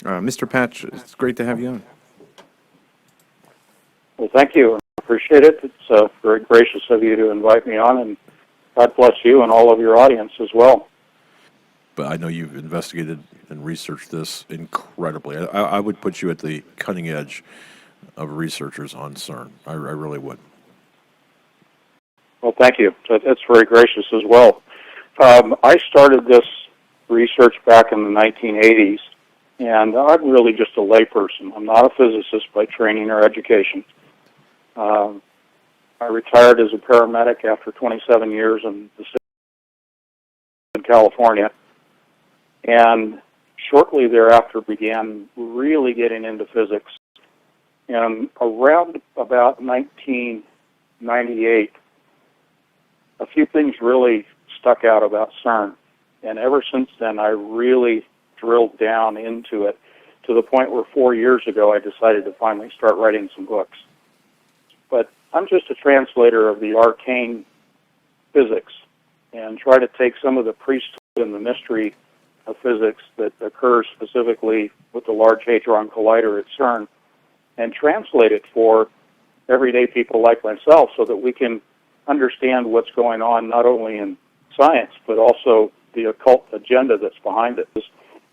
Mr. Patch, it's great to have you on. Well, thank you. I appreciate it. It's very gracious of you to invite me on, and God bless you and all of your audience as well. But I know you've investigated and researched this incredibly. I would put you at the cutting edge of researchers on CERN. I really would. Well, thank you. That's very gracious as well. I started this research back in the 1980s, and I'm really just a layperson. I'm not a physicist by training or education. I retired as a paramedic after 27 years in California, and shortly thereafter began really getting into physics. And around about 1998, a few things really stuck out about CERN. And ever since then, I really drilled down into it to the point where 4 years ago, I decided to finally start writing some books. But I'm just a translator of the arcane physics and try to take some of the priesthood and the mystery of physics that occurs specifically with the Large Hadron Collider at CERN and translate it for everyday people like myself so that we can understand what's going on not only in science but also the occult agenda that's behind it.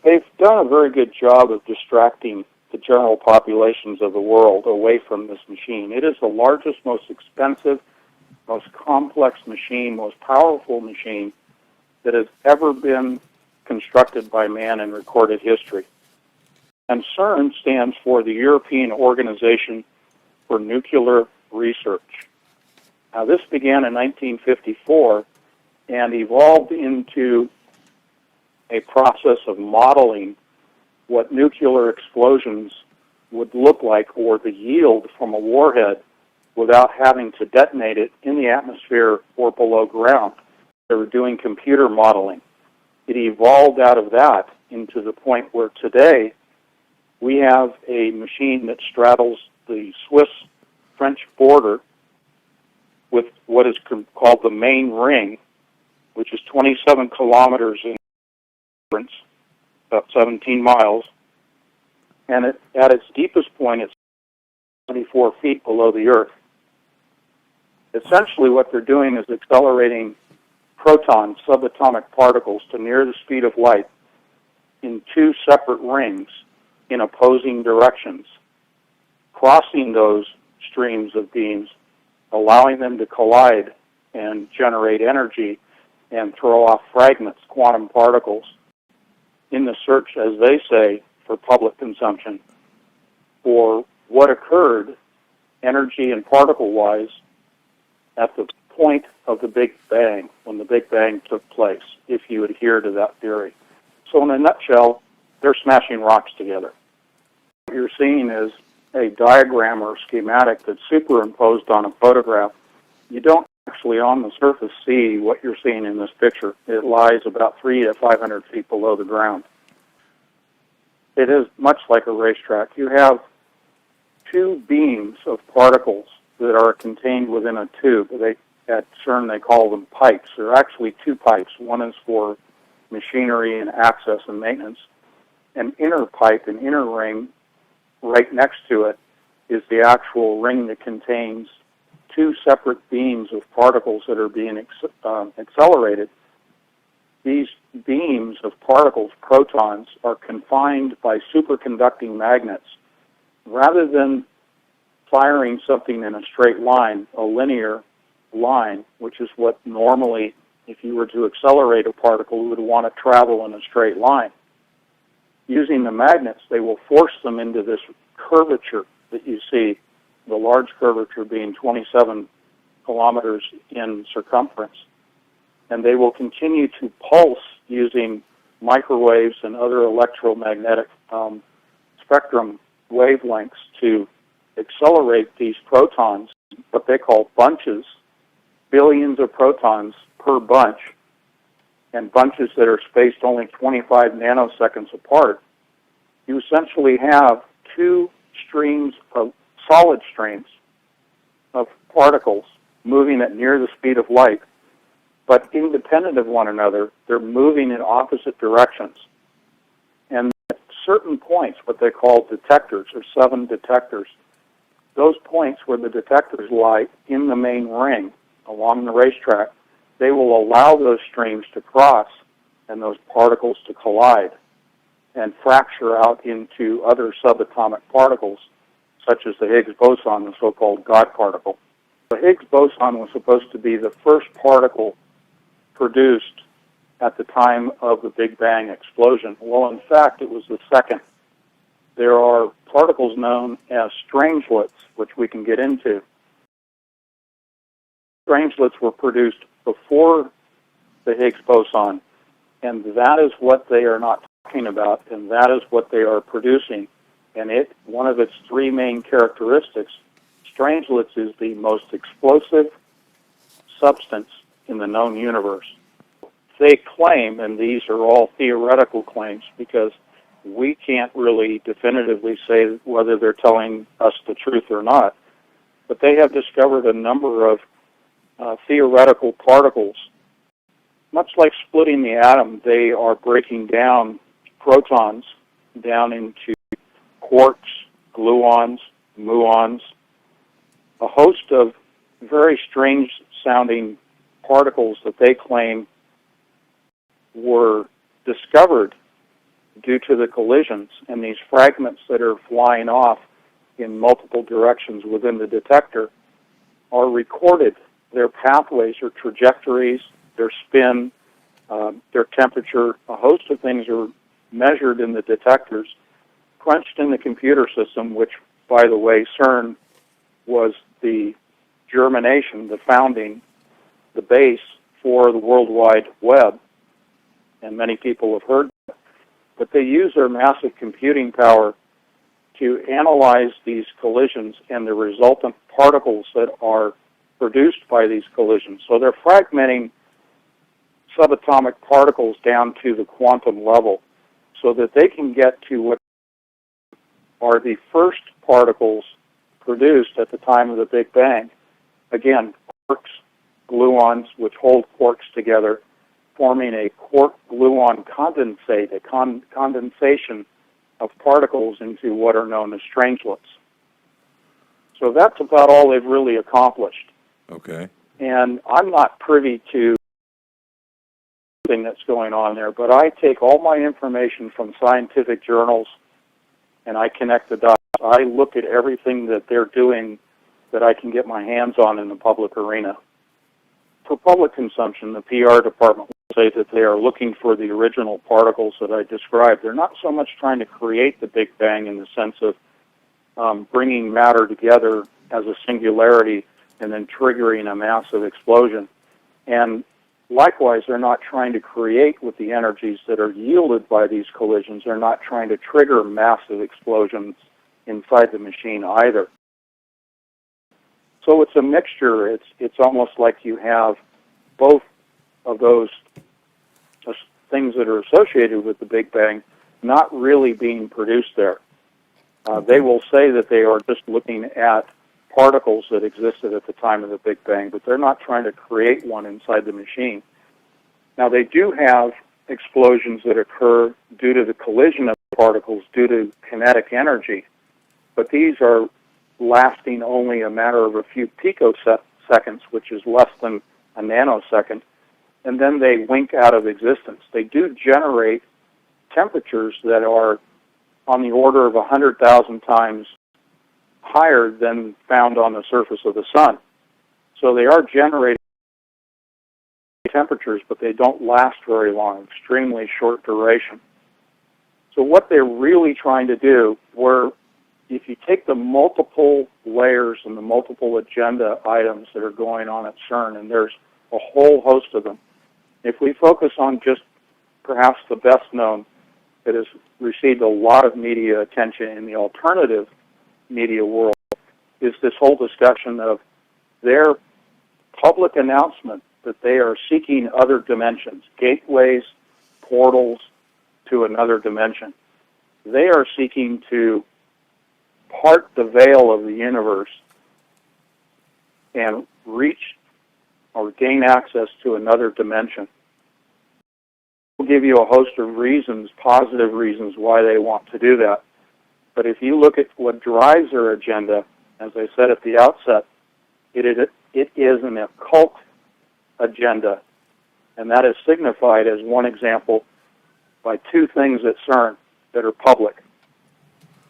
They've done a very good job of distracting the general populations of the world away from this machine. It is the largest, most expensive, most complex machine, most powerful machine that has ever been constructed by man in recorded history. And CERN stands for the European Organization for Nuclear Research. Now, this began in 1954 and evolved into a process of modeling what nuclear explosions would look like or the yield from a warhead without having to detonate it in the atmosphere or below ground. They were doing computer modeling. It evolved out of that into the point where today we have a machine that straddles the Swiss-French border with what is called the main ring, which is 27 kilometers in difference, about 17 miles, and at its deepest point, it's 74 feet below the Earth. Essentially, what they're doing is accelerating protons, subatomic particles, to near the speed of light in two separate rings in opposing directions, crossing those streams of beams, allowing them to collide and generate energy and throw off fragments, quantum particles, in the search, as they say, for public consumption, for what occurred energy and particle-wise at the point of the Big Bang, when the Big Bang took place, if you adhere to that theory. So in a nutshell, they're smashing rocks together. What you're seeing is a diagram or schematic that's superimposed on a photograph. You don't actually on the surface see what you're seeing in this picture. It lies about 300 to 500 feet below the ground. It is much like a racetrack. You have two beams of particles that are contained within a tube. At CERN, they call them pipes. There are actually two pipes. One is for machinery and access and maintenance. An inner pipe, an inner ring, right next to it is the actual ring that contains two separate beams of particles that are being accelerated. These beams of particles, protons, are confined by superconducting magnets. Rather than firing something in a straight line, a linear line, which is what normally, if you were to accelerate a particle, would want to travel in a straight line. Using the magnets, they will force them into this curvature that you see, the large curvature being 27 kilometers in circumference. And they will continue to pulse using microwaves and other electromagnetic spectrum wavelengths to accelerate these protons, what they call bunches, billions of protons per bunch, and bunches that are spaced only 25 nanoseconds apart. You essentially have two streams of solid streams of particles moving at near the speed of light, but independent of one another. They're moving in opposite directions. And certain points, what they call detectors, or 7 detectors. Those points where the detectors lie in the main ring along the racetrack, they will allow those streams to cross and those particles to collide and fracture out into other subatomic particles, such as the Higgs boson, the so-called God particle. The Higgs boson was supposed to be the first particle produced at the time of the Big Bang explosion. Well, in fact, it was the second. There are particles known as strangelets, which we can get into. Strangelets were produced before the Higgs boson, and that is what they are not talking about, and that is what they are producing. And one of its 3 main characteristics, strangelets is the most explosive substance in the known universe. They claim, and these are all theoretical claims because we can't really definitively say whether they're telling us the truth or not, but they have discovered a number of theoretical particles. Much like splitting the atom, they are breaking down protons down into quarks, gluons, muons, a host of very strange-sounding particles that they claim were discovered due to the collisions, and these fragments that are flying off in multiple directions within the detector are recorded. Their pathways or trajectories, their spin, their temperature, a host of things are measured in the detectors, crunched in the computer system, which, by the way, CERN was the germination, the founding, the base for the World Wide Web, and many people have heard that. But they use their massive computing power to analyze these collisions and the resultant particles that are produced by these collisions. So they're fragmenting subatomic particles down to the quantum level so that they can get to what are the first particles produced at the time of the Big Bang. Again, quarks, gluons, which hold quarks together, forming a quark-gluon condensate, a condensation of particles into what are known as strangelets. So that's about all they've really accomplished. Okay. And I'm not privy to everything that's going on there, but I take all my information from scientific journals and I connect the dots. I look at everything that they're doing that I can get my hands on in the public arena. For public consumption, the PR department will say that they are looking for the original particles that I described. They're not so much trying to create the Big Bang in the sense of bringing matter together as a singularity and then triggering a massive explosion. And likewise, they're not trying to create with the energies that are yielded by these collisions. They're not trying to trigger massive explosions inside the machine either. So it's a mixture. It's almost like you have both of those things that are associated with the Big Bang not really being produced there. They will say that they are just looking at particles that existed at the time of the Big Bang, but they're not trying to create one inside the machine. Now, they do have explosions that occur due to the collision of particles due to kinetic energy, but these are lasting only a matter of a few picoseconds, which is less than a nanosecond, and then they wink out of existence. They do generate temperatures that are on the order of 100,000 times higher than found on the surface of the sun. So they are generating temperatures, but they don't last very long, extremely short duration. So what they're really trying to do, where if you take the multiple layers and the multiple agenda items that are going on at CERN, and there's a whole host of them, if we focus on just perhaps the best known that has received a lot of media attention in the alternative media world, is this whole discussion of their public announcement that they are seeking other dimensions, gateways, portals to another dimension. They are seeking to part the veil of the universe and reach or gain access to another dimension. will give you a host of reasons, positive reasons, why they want to do that. But if you look at what drives their agenda, as I said at the outset, it is an occult agenda, and that is signified, as one example, by two things at CERN that are public.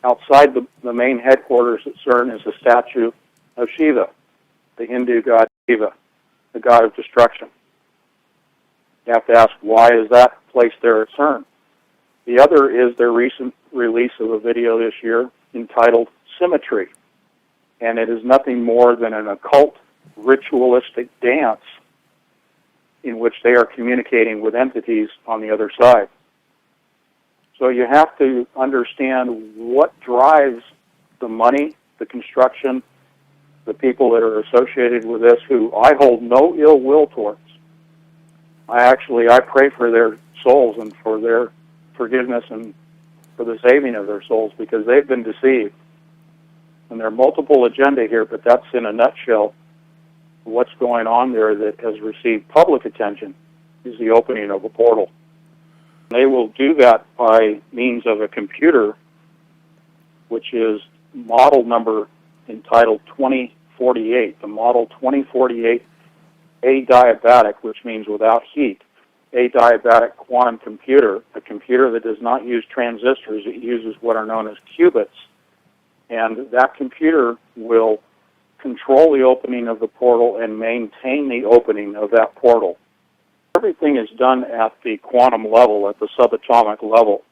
Outside the main headquarters at CERN is a statue of Shiva, the Hindu god Shiva, the god of destruction. You have to ask, why is that placed there at CERN? The other is their recent release of a video this year entitled Symmetry, and it is nothing more than an occult ritualistic dance in which they are communicating with entities on the other side. So you have to understand what drives the money, the construction, the people that are associated with this, who I hold no ill will towards. I pray for their souls and for their forgiveness and for the saving of their souls, because they've been deceived. And there are multiple agenda here, but that's in a nutshell what's going on there that has received public attention is the opening of a portal. They will do that by means of a computer, which is model number entitled 2048, the model 2048 adiabatic, which means without heat, adiabatic quantum computer, a computer that does not use transistors. It uses what are known as qubits. And that computer will control the opening of the portal and maintain the opening of that portal. Everything is done at the quantum level, at the subatomic level.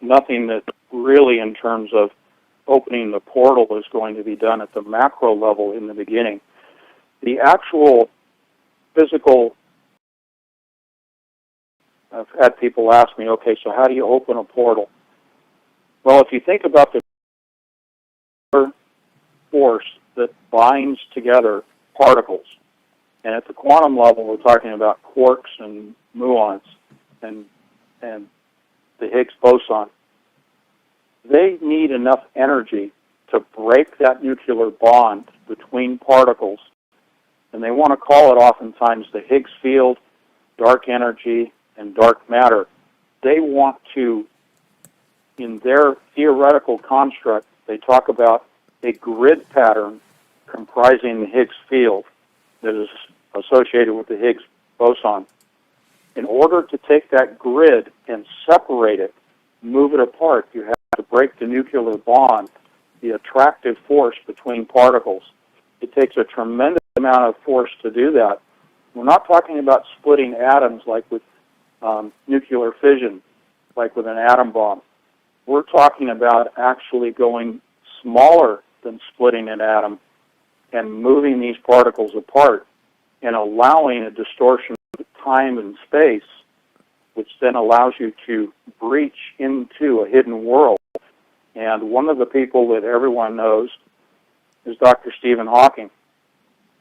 Nothing that really, in terms of opening the portal, is going to be done at the macro level in the beginning. The actual physical, I've had people ask me, okay, so how do you open a portal? Well, if you think about the force that binds together particles, and at the quantum level we're talking about quarks and muons and the Higgs boson, they need enough energy to break that nuclear bond between particles, and they want to call it oftentimes the Higgs field, dark energy, and dark matter. They want to, in their theoretical construct, they talk about a grid pattern comprising the Higgs field that is associated with the Higgs boson. In order to take that grid and separate it, move it apart, you have to break the nuclear bond, the attractive force between particles. It takes a tremendous amount of force to do that. We're not talking about splitting atoms like with nuclear fission, like with an atom bomb. We're talking about actually going smaller than splitting an atom and moving these particles apart and allowing a distortion of time and space, which then allows you to breach into a hidden world. And one of the people that everyone knows is Dr. Stephen Hawking.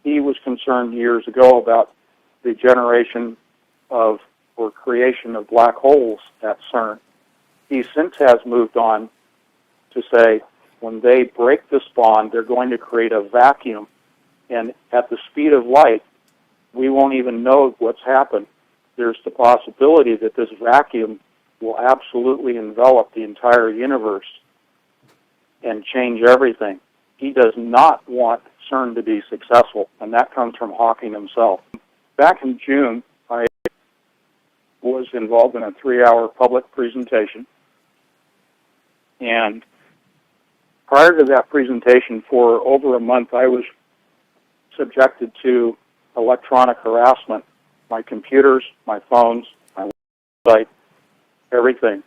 He was concerned years ago about the generation of or creation of black holes at CERN. He since has moved on to say when they break this bond, they're going to create a vacuum, and at the speed of light, we won't even know what's happened. There's the possibility that this vacuum will absolutely envelop the entire universe and change everything. He does not want CERN to be successful, and that comes from Hawking himself. Back in June, I was involved in a 3-hour public presentation, and prior to that presentation, for over a month, I was subjected to electronic harassment. My computers, my phones, my website, everything.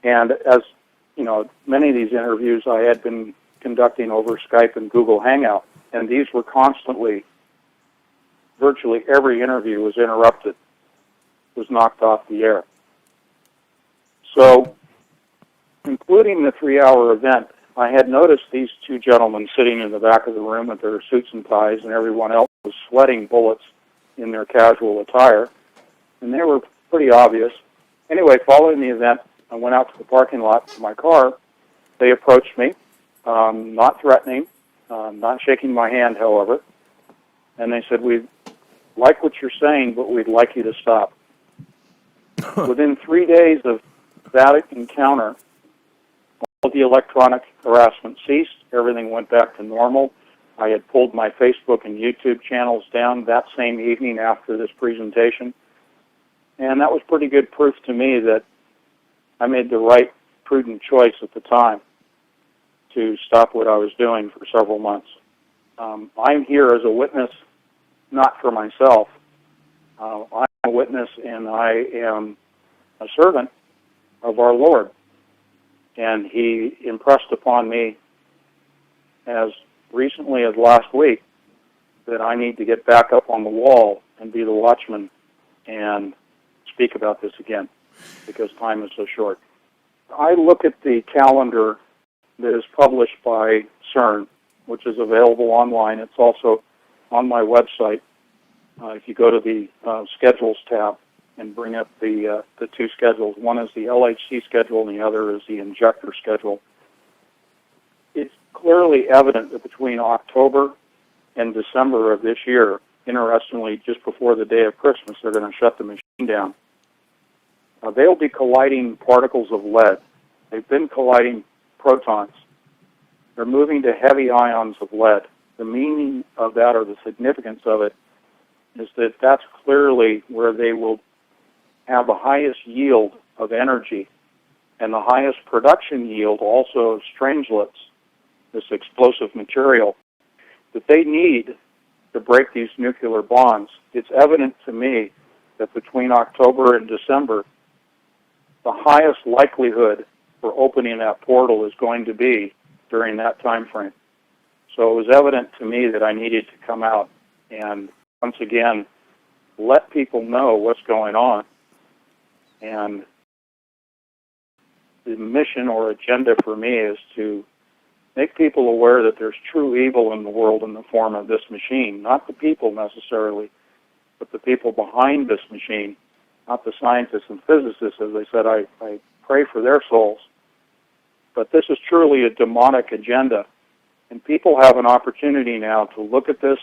And as you know, many of these interviews I had been conducting over Skype and Google Hangout, and these were constantly, virtually every interview was interrupted, was knocked off the air. So, including the 3-hour event, I had noticed these two gentlemen sitting in the back of the room with their suits and ties, and everyone else was sweating bullets in their casual attire, and they were pretty obvious. Anyway, following the event, I went out to the parking lot to my car. They approached me, not threatening, not shaking my hand, however, and they said, "We like what you're saying, but we'd like you to stop." Within 3 days of that encounter, all the electronic harassment ceased. Everything went back to normal. I had pulled my Facebook and YouTube channels down that same evening after this presentation. And that was pretty good proof to me that I made the right, prudent choice at the time to stop what I was doing for several months. I'm here as a witness, not for myself. I'm a witness, and I am a servant of our Lord. And He impressed upon me as recently as last week that I need to get back up on the wall and be the watchman and speak about this again, because time is so short. I look at the calendar that is published by CERN, which is available online. It's also on my website. If you go to the Schedules tab and bring up the two schedules, one is the LHC schedule and the other is the injector schedule. It's clearly evident that between October and December of this year, interestingly, just before the day of Christmas, they're going to shut the machine down. They'll be colliding particles of lead. They've been colliding protons. They're moving to heavy ions of lead. The meaning of that, or the significance of it, is that that's clearly where they will have the highest yield of energy and the highest production yield also of strangelets, this explosive material, that they need to break these nuclear bonds. It's evident to me that between October and December, the highest likelihood for opening that portal is going to be during that time frame. So it was evident to me that I needed to come out and once again let people know what's going on. And the mission or agenda for me is to make people aware that there's true evil in the world in the form of this machine, not the people necessarily, but the people behind this machine, not the scientists and physicists. As I said, I pray for their souls. But this is truly a demonic agenda. And people have an opportunity now to look at this,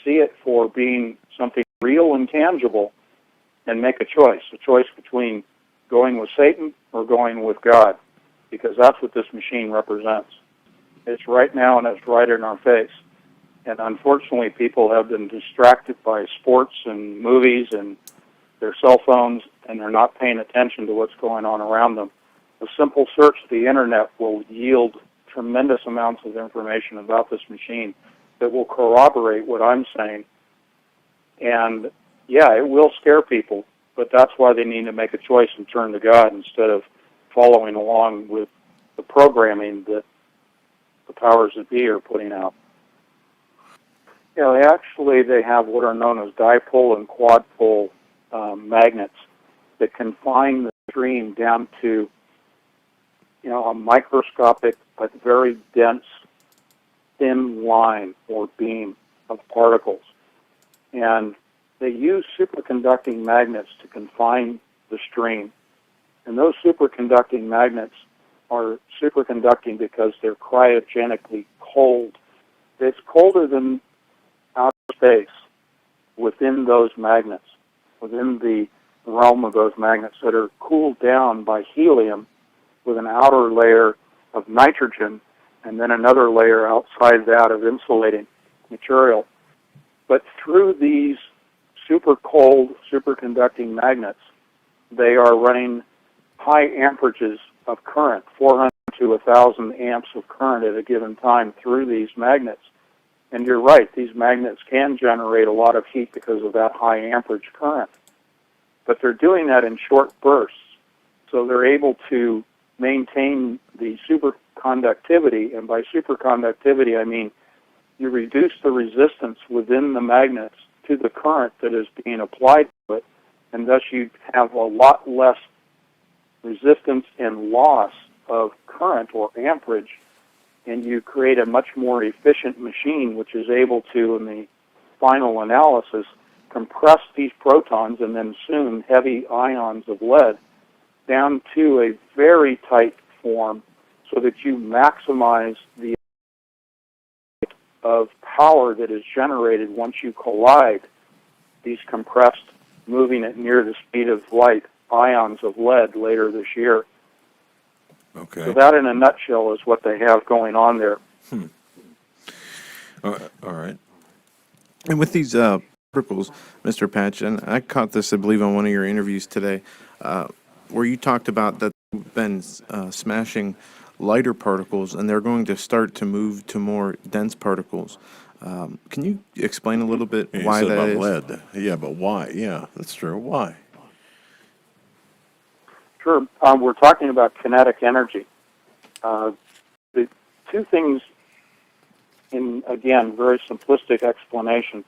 see it for being something real and tangible, and make a choice between going with Satan or going with God, because that's what this machine represents. It's right now, and it's right in our face. And unfortunately, people have been distracted by sports and movies and their cell phones, and they're not paying attention to what's going on around them. A simple search of the Internet will yield tremendous amounts of information about this machine that will corroborate what I'm saying. And, yeah, it will scare people, but that's why they need to make a choice and turn to God instead of following along with the programming that the powers that be are putting out. Yeah, they have what are known as dipole and quadpole magnets that confine the stream down to, a microscopic but very dense, thin line or beam of particles. And they use superconducting magnets to confine the stream. And those superconducting magnets are superconducting because they're cryogenically cold. It's colder than outer space within those magnets, within the realm of those magnets that are cooled down by helium with an outer layer of nitrogen and then another layer outside that of insulating material. But through these super cold superconducting magnets, they are running high amperages of current, 400 to 1,000 amps of current at a given time through these magnets. And you're right, these magnets can generate a lot of heat because of that high amperage current. But they're doing that in short bursts, so they're able to maintain the superconductivity. And by superconductivity, I mean you reduce the resistance within the magnets to the current that is being applied to it, and thus you have a lot less resistance and loss of current or amperage, and you create a much more efficient machine which is able to, in the final analysis, compress these protons and then soon heavy ions of lead down to a very tight form so that you maximize the of power that is generated once you collide these compressed, moving at near the speed of light, ions of lead later this year. Okay. So that, in a nutshell, is what they have going on there. All right. And with these particles, Mr. Patch, and I caught this, I believe, on one of your interviews today, where you talked about that you've been smashing lighter particles, and they're going to start to move to more dense particles. Can you explain a little bit You why said that about is? lead. Yeah, but why? Yeah, that's true. Why? Sure. We're talking about kinetic energy. The two things, in, again, very simplistic explanation,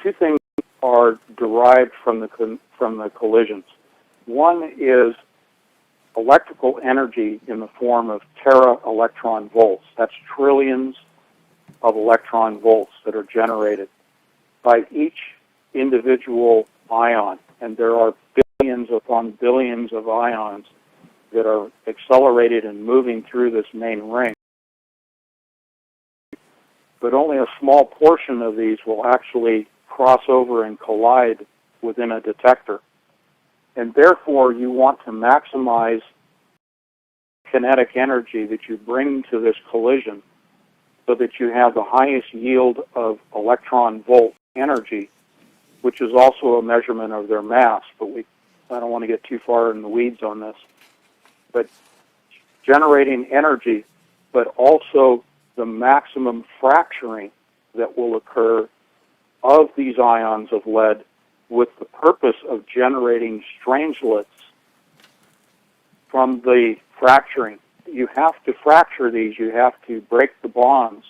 two things are derived from the collisions. One is electrical energy in the form of tera-electron volts. That's trillions of electron volts that are generated by each individual ion. And there are billions upon billions of ions that are accelerated and moving through this main ring. But only a small portion of these will actually cross over and collide within a detector. And therefore, you want to maximize kinetic energy that you bring to this collision so that you have the highest yield of electron volt energy, which is also a measurement of their mass. But I don't want to get too far in the weeds on this. But generating energy, but also the maximum fracturing that will occur of these ions of lead with the purpose of generating strangelets from the fracturing. You have to fracture these. You have to break the bonds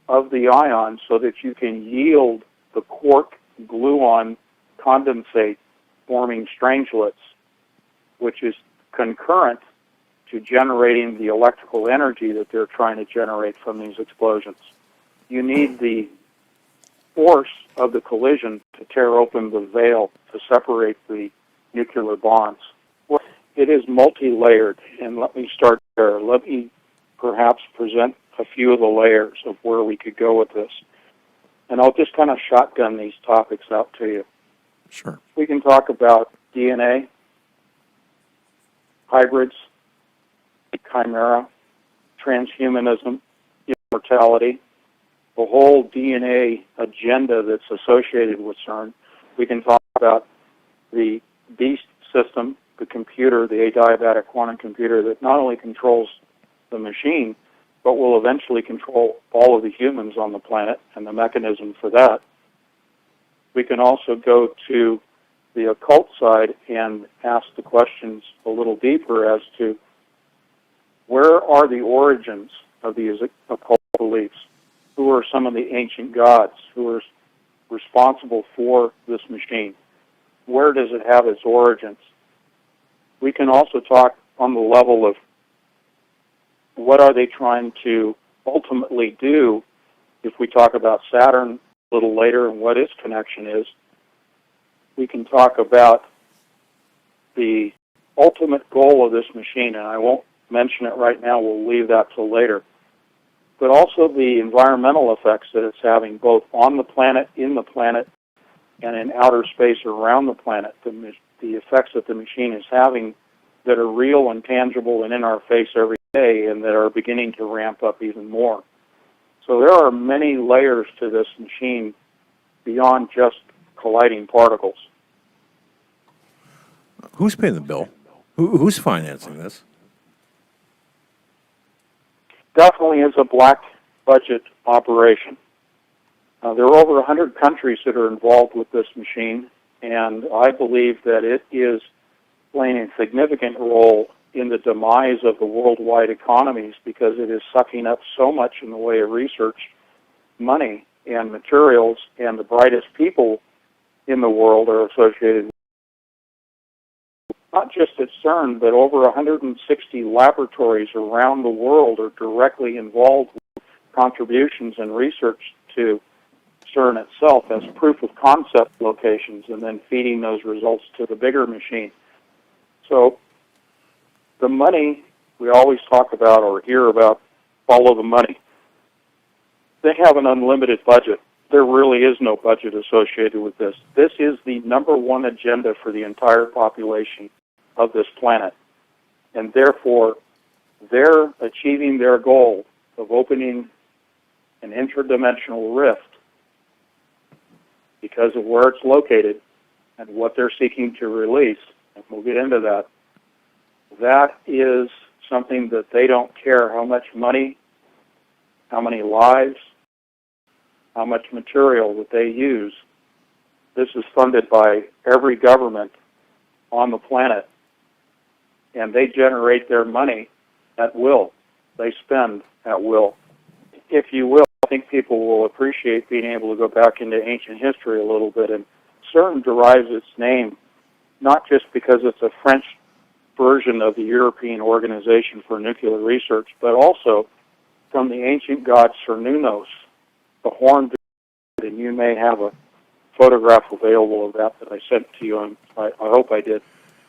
of the ions so that you can yield the quark gluon condensate forming strangelets, which is concurrent to generating the electrical energy that they're trying to generate from these explosions. You need the force of the collision to tear open the veil to separate the nuclear bonds. Well, it is multi-layered, and let me start there. Let me perhaps present a few of the layers of where we could go with this. And I'll just kind of shotgun these topics out to you. Sure. We can talk about DNA, hybrids, chimera, transhumanism, immortality, the whole DNA agenda that's associated with CERN. We can talk about the beast system, the computer, the adiabatic quantum computer that not only controls the machine, but will eventually control all of the humans on the planet and the mechanism for that. We can also go to the occult side and ask the questions a little deeper as to where are the origins of these occult beliefs? Who are some of the ancient gods who are responsible for this machine? Where does it have its origins? We can also talk on the level of what are they trying to ultimately do if we talk about Saturn a little later and what its connection is. We can talk about the ultimate goal of this machine, and I won't mention it right now, we'll leave that till later, but also the environmental effects that it's having both on the planet, in the planet, and in outer space around the planet, the effects that the machine is having that are real and tangible and in our face every day and that are beginning to ramp up even more. So there are many layers to this machine beyond just colliding particles. Who's paying the bill? Who's financing this? Definitely is a black budget operation. There are over 100 countries that are involved with this machine, and I believe that it is playing a significant role in the demise of the worldwide economies because it is sucking up so much in the way of research, money, and materials, and the brightest people in the world are associated with not just at CERN, but over 160 laboratories around the world are directly involved with contributions and research to CERN itself as proof of concept locations and then feeding those results to the bigger machine. So the money we always talk about or hear about, follow the money. They have an unlimited budget. There really is no budget associated with this. This is the number one agenda for the entire population of this planet. And therefore, they're achieving their goal of opening an interdimensional rift because of where it's located and what they're seeking to release. And we'll get into that. That is something that they don't care how much money, how many lives, how much material that they use. This is funded by every government on the planet, and they generate their money at will. They spend at will. If you will, I think people will appreciate being able to go back into ancient history a little bit. And CERN derives its name not just because it's a French version of the European Organization for Nuclear Research, but also from the ancient god Cernunnos, the horned, and you may have a photograph available of that I sent to you, and I hope I did.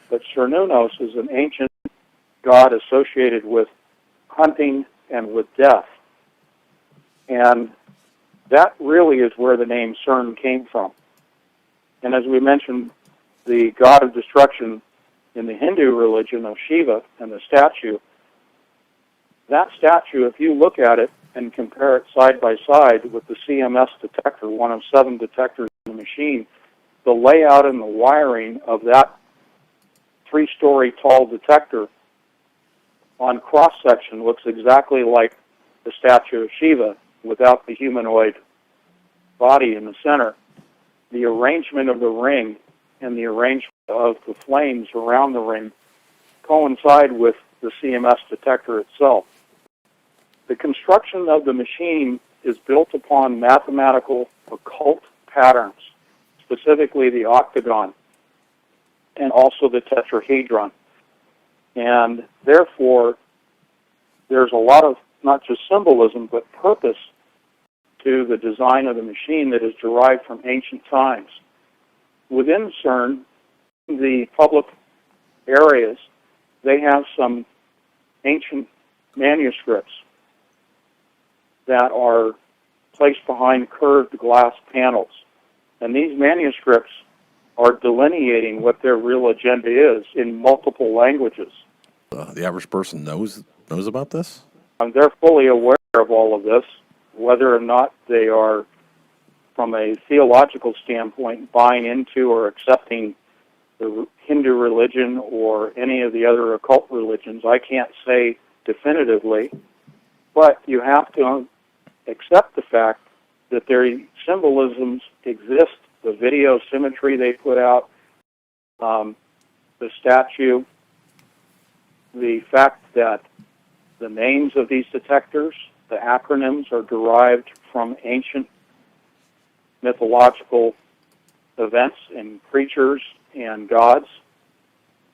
But Cernunnos is an ancient god associated with hunting and with death. And that really is where the name CERN came from. And as we mentioned, the god of destruction in the Hindu religion of Shiva and the statue, that statue, if you look at it and compare it side by side with the CMS detector, one of 7 detectors in the machine, the layout and the wiring of that 3-story tall detector on cross-section looks exactly like the statue of Shiva without the humanoid body in the center. The arrangement of the ring and the arrangement of the flames around the ring coincide with the CMS detector itself. The construction of the machine is built upon mathematical occult patterns, specifically the octagon and also the tetrahedron. And therefore, there's a lot of not just symbolism, but purpose to the design of the machine that is derived from ancient times. Within CERN, the public areas, they have some ancient manuscripts that are placed behind curved glass panels. And these manuscripts are delineating what their real agenda is in multiple languages. The average person knows about this? And they're fully aware of all of this, whether or not they are, from a theological standpoint, buying into or accepting the Hindu religion or any of the other occult religions. I can't say definitively, but you have to accept the fact that their symbolisms exist, the video symmetry they put out, the statue, the fact that the names of these detectors, the acronyms, are derived from ancient mythological events and creatures and gods.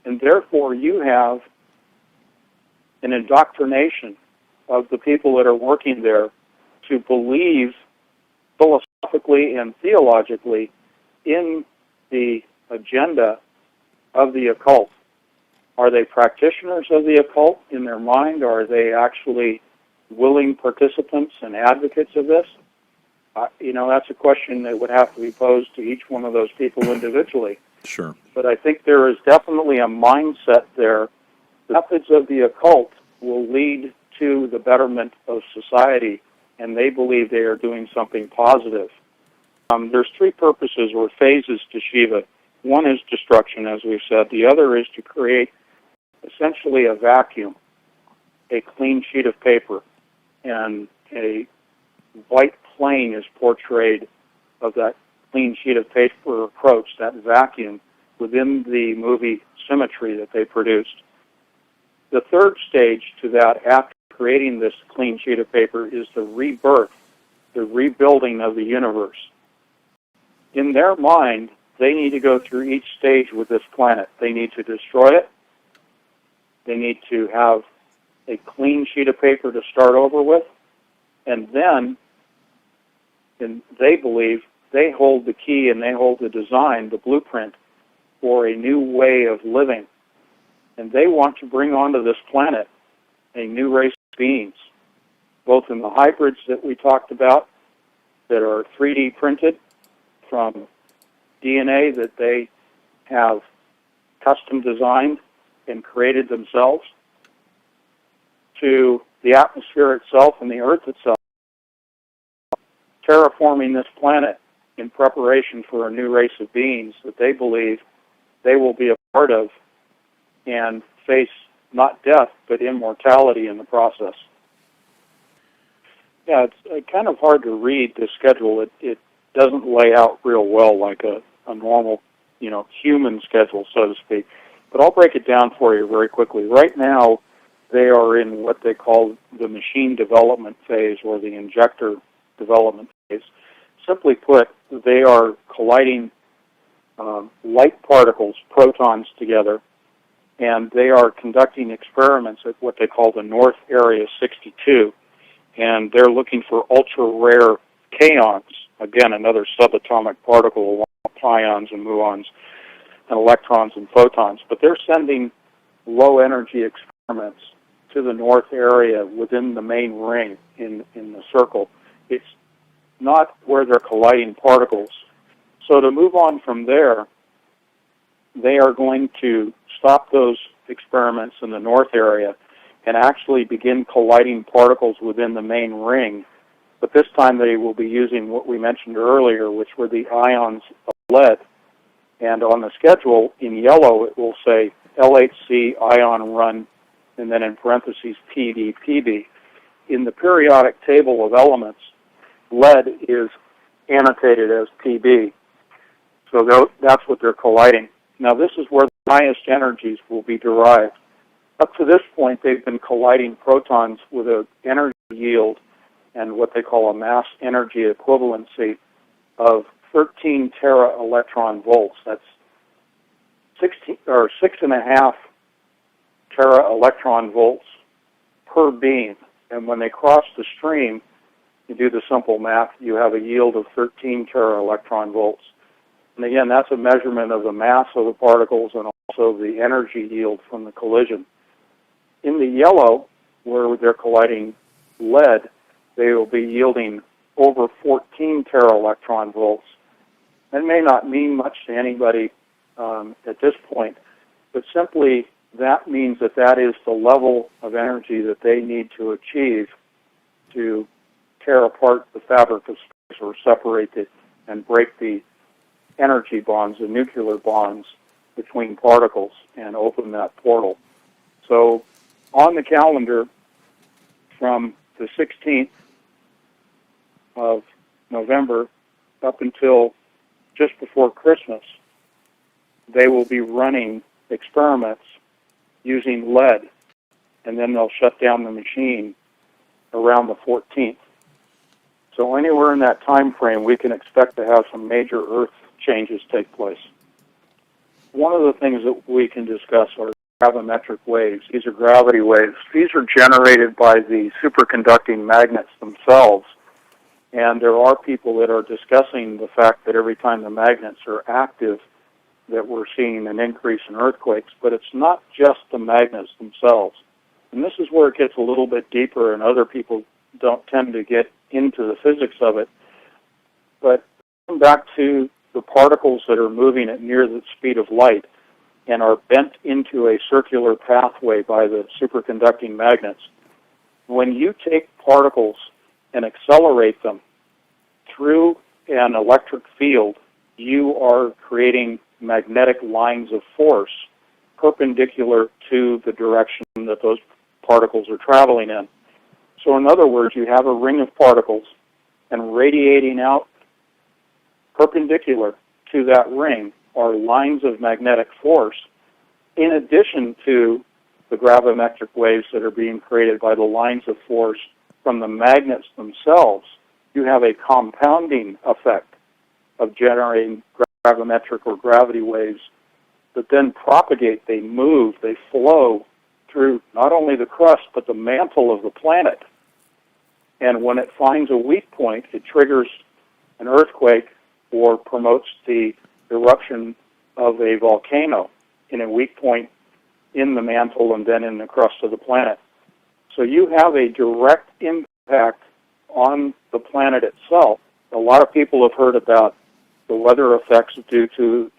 And therefore you have an indoctrination of the people that are working there to believe philosophically and theologically in the agenda of the occult. Are they practitioners of the occult in their mind? Or are they actually willing participants and advocates of this? That's a question that would have to be posed to each one of those people individually. Sure. But I think there is definitely a mindset there. Methods of the occult will lead to the betterment of society, and they believe they are doing something positive. There's 3 purposes or phases to Shiva. One is destruction, as we've said. The other is to create essentially a vacuum, a clean sheet of paper, and a white plane is portrayed of that clean sheet of paper approach, that vacuum, within the movie Symmetry that they produced. The third stage to that, after creating this clean sheet of paper, is the rebirth, the rebuilding of the universe. In their mind, they need to go through each stage with this planet. They need to destroy it. They need to have a clean sheet of paper to start over with. And then, and they believe, they hold the key and they hold the design, the blueprint, for a new way of living. And they want to bring onto this planet a new race of beings, both in the hybrids that we talked about that are 3D printed from DNA that they have custom designed and created themselves, to the atmosphere itself and the Earth itself, terraforming this planet in preparation for a new race of beings that they believe they will be a part of and face not death, but immortality in the process. Yeah, it's kind of hard to read this schedule. It doesn't lay out real well like a normal, human schedule, so to speak. But I'll break it down for you very quickly. Right now, they are in what they call the machine development phase or the injector development phase. Simply put, they are colliding light particles, protons, together, and they are conducting experiments at what they call the North Area 62, and they're looking for ultra-rare kaons, again, another subatomic particle along with pions and muons and electrons and photons, but they're sending low-energy experiments to the North Area within the main ring in the circle. It's not where they're colliding particles. So to move on from there, they are going to stop those experiments in the North Area and actually begin colliding particles within the main ring. But this time they will be using what we mentioned earlier, which were the ions of lead. And on the schedule, in yellow, it will say LHC ion run, and then in parentheses PB. In the periodic table of elements, lead is annotated as PB. So that's what they're colliding. Now this is where the highest energies will be derived. Up to this point, they've been colliding protons with an energy yield and what they call a mass energy equivalency of 13 tera electron volts. That's 6.5 tera electron volts per beam. And when they cross the stream, you do the simple math, you have a yield of 13 tera electron volts. And again, that's a measurement of the mass of the particles and also the energy yield from the collision. In the yellow, where they're colliding lead, they will be yielding over 14 tera electron volts. That may not mean much to anybody at this point, but simply that means that is the level of energy that they need to achieve to tear apart the fabric of space or separate it and break the energy bonds, the nuclear bonds between particles and open that portal. So on the calendar from the 16th of November up until just before Christmas, they will be running experiments using lead, and then they'll shut down the machine around the 14th. So anywhere in that time frame, we can expect to have some major Earth changes take place. One of the things that we can discuss are gravimetric waves. These are gravity waves. These are generated by the superconducting magnets themselves, and there are people that are discussing the fact that every time the magnets are active, that we're seeing an increase in earthquakes, but it's not just the magnets themselves. And this is where it gets a little bit deeper, and other people don't tend to get into the physics of it. But come back to the particles that are moving at near the speed of light and are bent into a circular pathway by the superconducting magnets. When you take particles and accelerate them through an electric field, you are creating magnetic lines of force perpendicular to the direction that those particles are traveling in. So in other words, you have a ring of particles, and radiating out perpendicular to that ring are lines of magnetic force, in addition to the gravimetric waves that are being created by the lines of force from the magnets themselves. You have a compounding effect of generating gravimetric or gravity waves that then propagate, they move, they flow through not only the crust, but the mantle of the planet. And when it finds a weak point, it triggers an earthquake or promotes the eruption of a volcano in a weak point in the mantle and then in the crust of the planet. So you have a direct impact on the planet itself. A lot of people have heard about the weather effects due to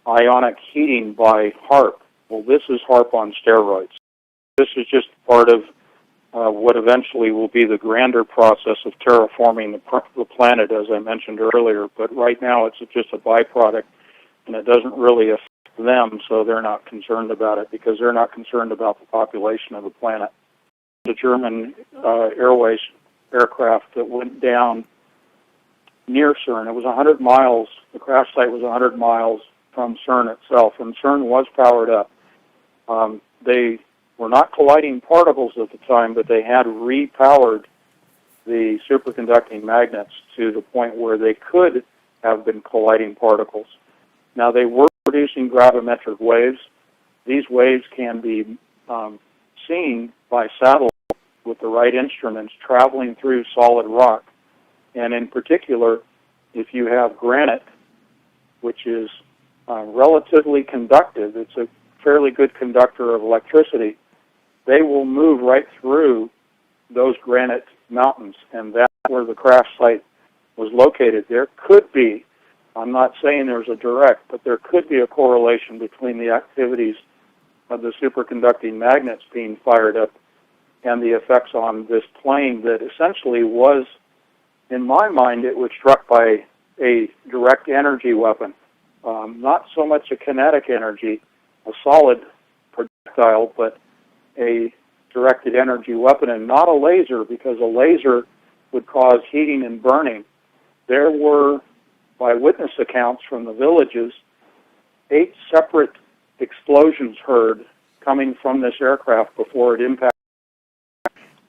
ionic heating by HAARP, Well, this is HARP on steroids. This is just part of what eventually will be the grander process of terraforming the planet, as I mentioned earlier. But right now it's just a byproduct, and it doesn't really affect them, so they're not concerned about it because they're not concerned about the population of the planet. The German Airways aircraft that went down near CERN, it was 100 miles, the crash site was 100 miles from CERN itself, and CERN was powered up. They were not colliding particles at the time, but they had repowered the superconducting magnets to the point where they could have been colliding particles. Now, they were producing gravimetric waves. These waves can be seen by satellite with the right instruments traveling through solid rock. And in particular, if you have granite, which is relatively conductive, it's a fairly good conductor of electricity, they will move right through those granite mountains, and that's where the crash site was located. There could be, I'm not saying there's a direct, but there could be a correlation between the activities of the superconducting magnets being fired up and the effects on this plane that essentially was, in my mind, it was struck by a direct energy weapon. Not so much a kinetic energy, a solid projectile, but a directed energy weapon, and not a laser, because a laser would cause heating and burning. There were, by witness accounts from the villages, 8 separate explosions heard coming from this aircraft before it impacted.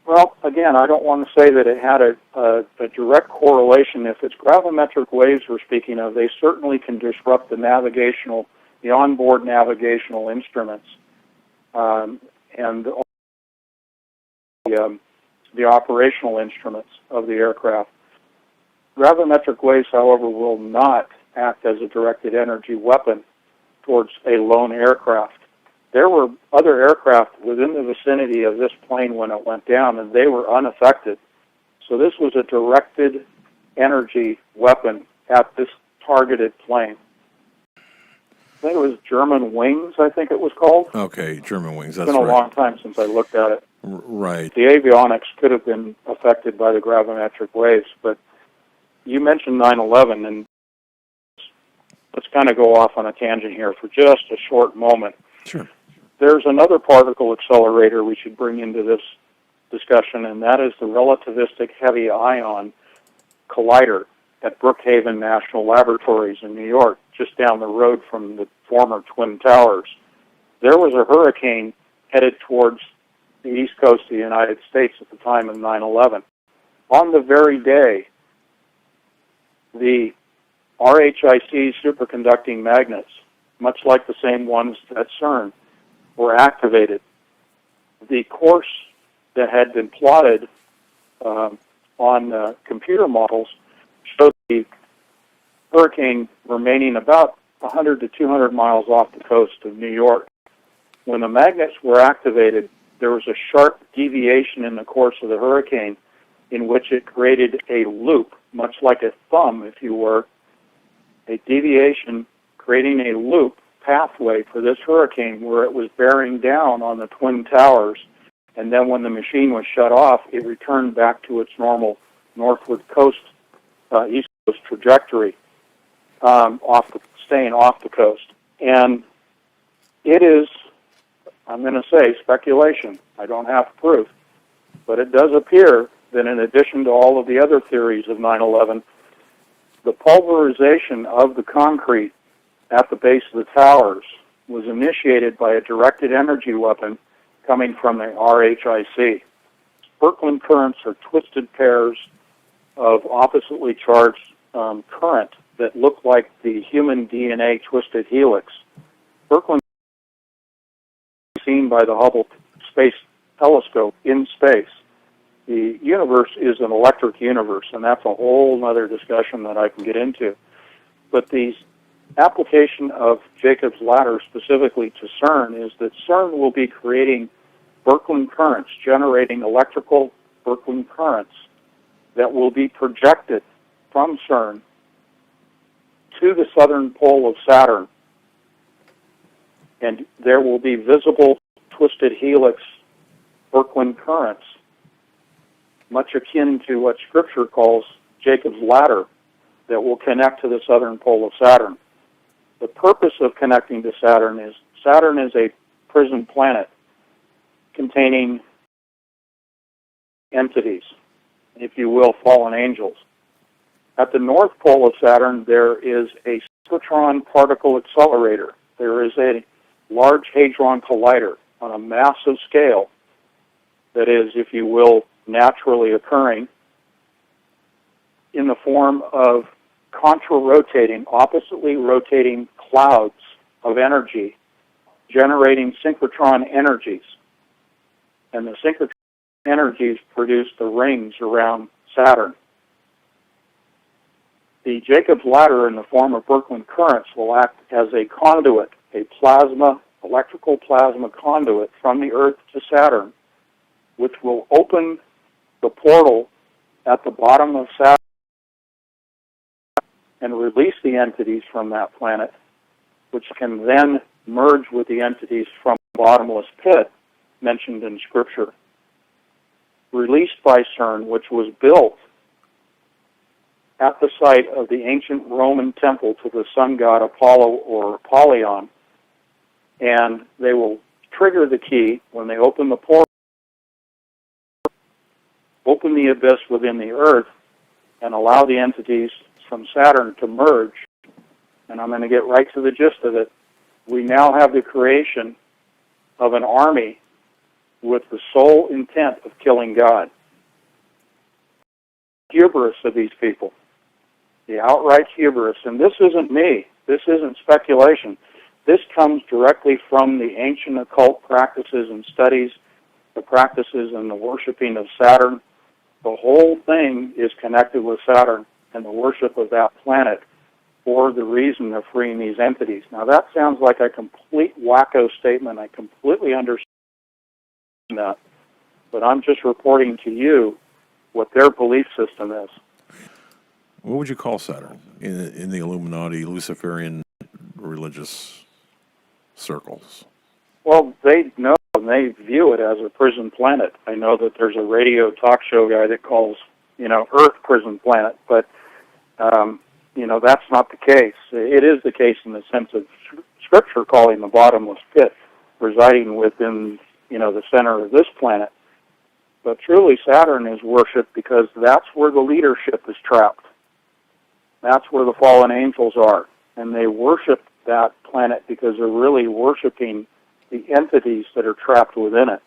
Well, again, I don't want to say that it had a direct correlation. If it's gravimetric waves we're speaking of, they certainly can disrupt the onboard navigational instruments and the operational instruments of the aircraft. Gravimetric waves, however, will not act as a directed energy weapon towards a lone aircraft. There were other aircraft within the vicinity of this plane when it went down, and they were unaffected. So this was a directed energy weapon at this targeted plane. I think it was German Wings, I think it was called. Okay, German Wings, that's It's been a right. long time since I looked at it. Right. The avionics could have been affected by the gravimetric waves, but you mentioned 9/11, and let's kind of go off on a tangent here for just a short moment. Sure. There's another particle accelerator we should bring into this discussion, and that is the relativistic heavy ion collider at Brookhaven National Laboratories in New York, just down the road from the former Twin Towers. There was a hurricane headed towards the east coast of the United States at the time of 9/11. On the very day, the RHIC superconducting magnets, much like the same ones at CERN, were activated. The course that had been plotted on computer models showed the hurricane remaining about 100 to 200 miles off the coast of New York. When the magnets were activated, there was a sharp deviation in the course of the hurricane in which it created a loop, much like a thumb, if you were, a deviation creating a loop pathway for this hurricane where it was bearing down on the Twin Towers, and then when the machine was shut off, it returned back to its normal northward coast, east coast trajectory, staying off the coast. And it is, I'm going to say, speculation. I don't have proof. But it does appear that in addition to all of the other theories of 9/11, the pulverization of the concrete at the base of the towers was initiated by a directed energy weapon coming from the RHIC. Birkeland currents are twisted pairs of oppositely charged current that look like the human DNA twisted helix. Birkeland is seen by the Hubble Space Telescope in space. The universe is an electric universe, and that's a whole other discussion that I can get into. But the application of Jacob's ladder specifically to CERN is that CERN will be creating Birkeland currents, generating electrical Birkeland currents that will be projected from CERN to the southern pole of Saturn. And there will be visible twisted helix Birkeland currents, much akin to what Scripture calls Jacob's ladder, that will connect to the southern pole of Saturn. The purpose of connecting to Saturn is a prison planet containing entities, if you will, fallen angels. At the north pole of Saturn, there is a synchrotron particle accelerator. There is a large hadron collider on a massive scale that is, if you will, naturally occurring in the form of contra-rotating, oppositely rotating clouds of energy, generating synchrotron energies. And the synchrotron energies produce the rings around Saturn. The Jacob's ladder in the form of Birkeland currents will act as a conduit, a electrical plasma conduit from the Earth to Saturn, which will open the portal at the bottom of Saturn and release the entities from that planet, which can then merge with the entities from the bottomless pit mentioned in Scripture. Released by CERN, which was built at the site of the ancient Roman temple to the sun god Apollo or Apollyon, and they will trigger the key when they open the portal, open the abyss within the Earth, and allow the entities from Saturn to merge. And I'm going to get right to the gist of it. We now have the creation of an army with the sole intent of killing God. Hubris of these people. The outright hubris. And this isn't me. This isn't speculation. This comes directly from the ancient occult practices and studies, the practices and the worshiping of Saturn. The whole thing is connected with Saturn and the worship of that planet for the reason of freeing these entities. Now that sounds like a complete wacko statement. I completely understand that, but I'm just reporting to you what their belief system is. What would you call Saturn in the Illuminati, Luciferian religious circles? Well, they know and they view it as a prison planet. I know that there's a radio talk show guy that calls, Earth prison planet, but, that's not the case. It is the case in the sense of Scripture calling the bottomless pit residing within, the center of this planet. But truly, Saturn is worshipped because that's where the leadership is trapped. That's where the fallen angels are. And they worship that planet because they're really worshiping the entities that are trapped within it.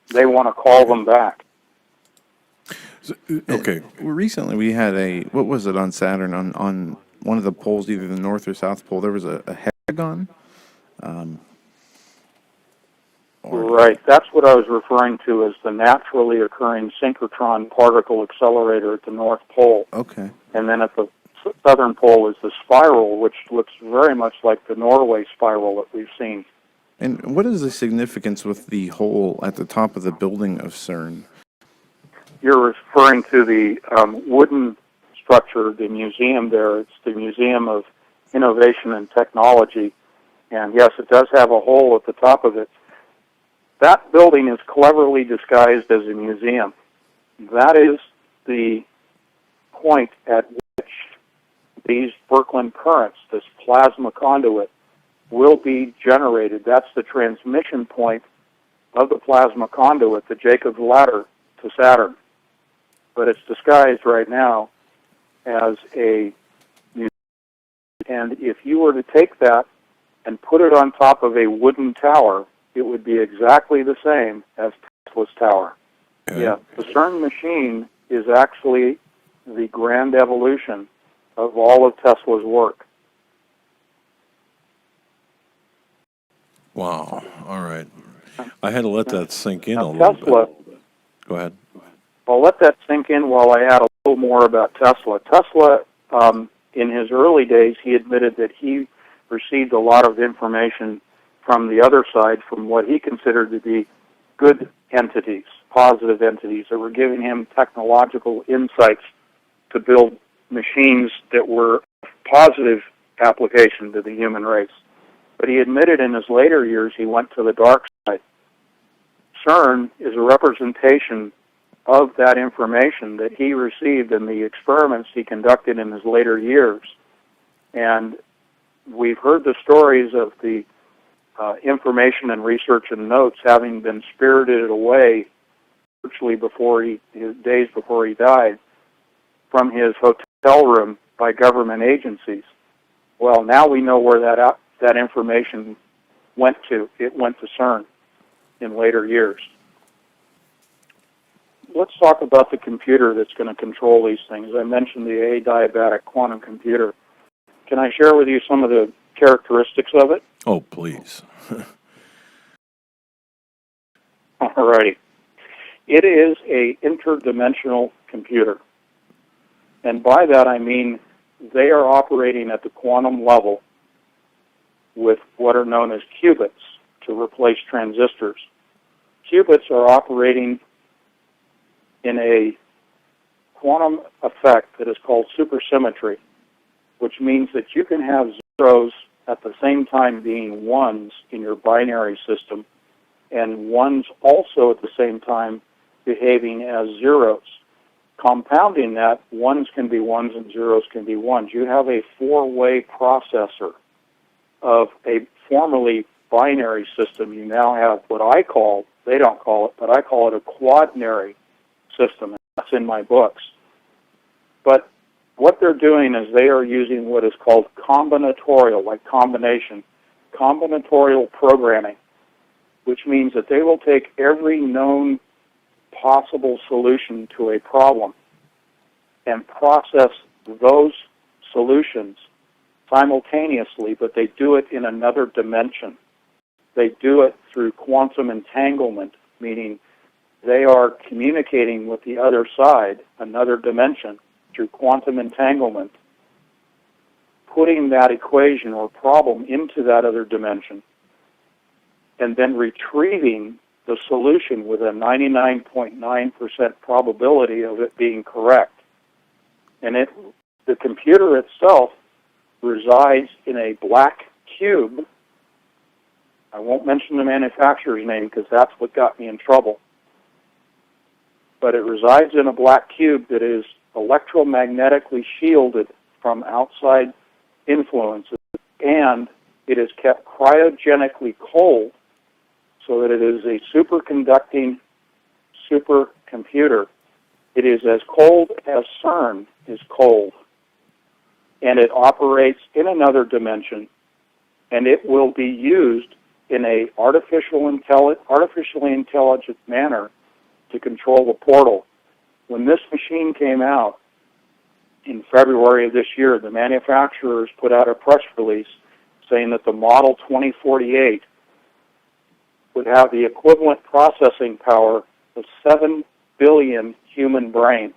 They want to call them back. Okay. Recently, we had what was it on Saturn? On one of the poles, either the North or South Pole, there was a hexagon. Right. That's what I was referring to as the naturally occurring synchrotron particle accelerator at the North Pole. Okay. And then at the southern pole is the spiral, which looks very much like the Norway spiral that we've seen. And what is the significance with the hole at the top of the building of CERN? You're referring to the wooden structure, the museum there. It's the Museum of Innovation and Technology. And yes, it does have a hole at the top of it. That building is cleverly disguised as a museum. That is the point at which these Birkeland currents, this plasma conduit, will be generated. That's the transmission point of the plasma conduit, the Jacob's ladder to Saturn. But it's disguised right now as a museum. And if you were to take that and put it on top of a wooden tower, it would be exactly the same as Tesla's tower. Okay. Yeah, the CERN machine is actually the grand evolution of all of Tesla's work. Wow. All right. I had to let that sink in Now, a little Tesla, bit. Go ahead. I'll let that sink in while I add a little more about Tesla. Tesla, in his early days, he admitted that he received a lot of information from the other side, from what he considered to be good entities, positive entities that were giving him technological insights to build machines that were positive application to the human race. But he admitted in his later years he went to the dark side. CERN is a representation of that information that he received in the experiments he conducted in his later years. And we've heard the stories of the information and research and notes having been spirited away virtually his days before he died from his hotel room by government agencies. Well, now we know where that information went to. It went to CERN in later years. Let's talk about the computer that's going to control these things. I mentioned the adiabatic quantum computer. Can I share with you some of the characteristics of it? Oh, please. Alrighty. It is an interdimensional computer. And by that I mean they are operating at the quantum level with what are known as qubits to replace transistors. Qubits are operating in a quantum effect that is called supersymmetry, which means that you can have zeros at the same time being ones in your binary system, and ones also at the same time behaving as zeros. Compounding that, ones can be ones and zeros can be ones. You have a four-way processor of a formerly binary system. You now have what I call, they don't call it, but I call it a quadnary system, and that's in my books. But what they're doing is they are using what is called combinatorial, like combination, combinatorial programming, which means that they will take every known possible solution to a problem and process those solutions simultaneously, but they do it in another dimension. They do it through quantum entanglement, meaning they are communicating with the other side, another dimension, through quantum entanglement, putting that equation or problem into that other dimension, and then retrieving the solution with a 99.9% probability of it being correct. And the computer itself resides in a black cube. I won't mention the manufacturer's name because that's what got me in trouble. But it resides in a black cube that is electromagnetically shielded from outside influences, and it is kept cryogenically cold so that it is a superconducting supercomputer. It is as cold as CERN is cold, and it operates in another dimension, and it will be used in a artificially intelligent manner to control the portal. When this machine came out in February of this year, the manufacturers put out a press release saying that the Model 2048 would have the equivalent processing power of 7 billion human brains.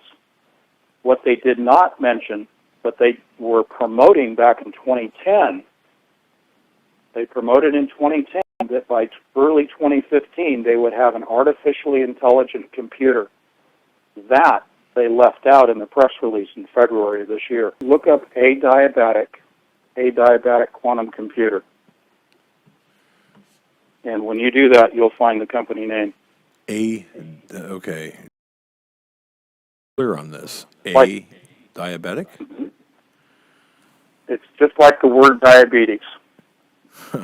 What they did not mention, but they were promoting back in 2010, they promoted in 2010 that by early 2015 they would have an artificially intelligent computer. That they left out in the press release in February of this year. Look up adiabatic quantum computer. And when you do that, you'll find the company name. Okay. Clear on this. Like, Diabetic? it's just like the word diabetes.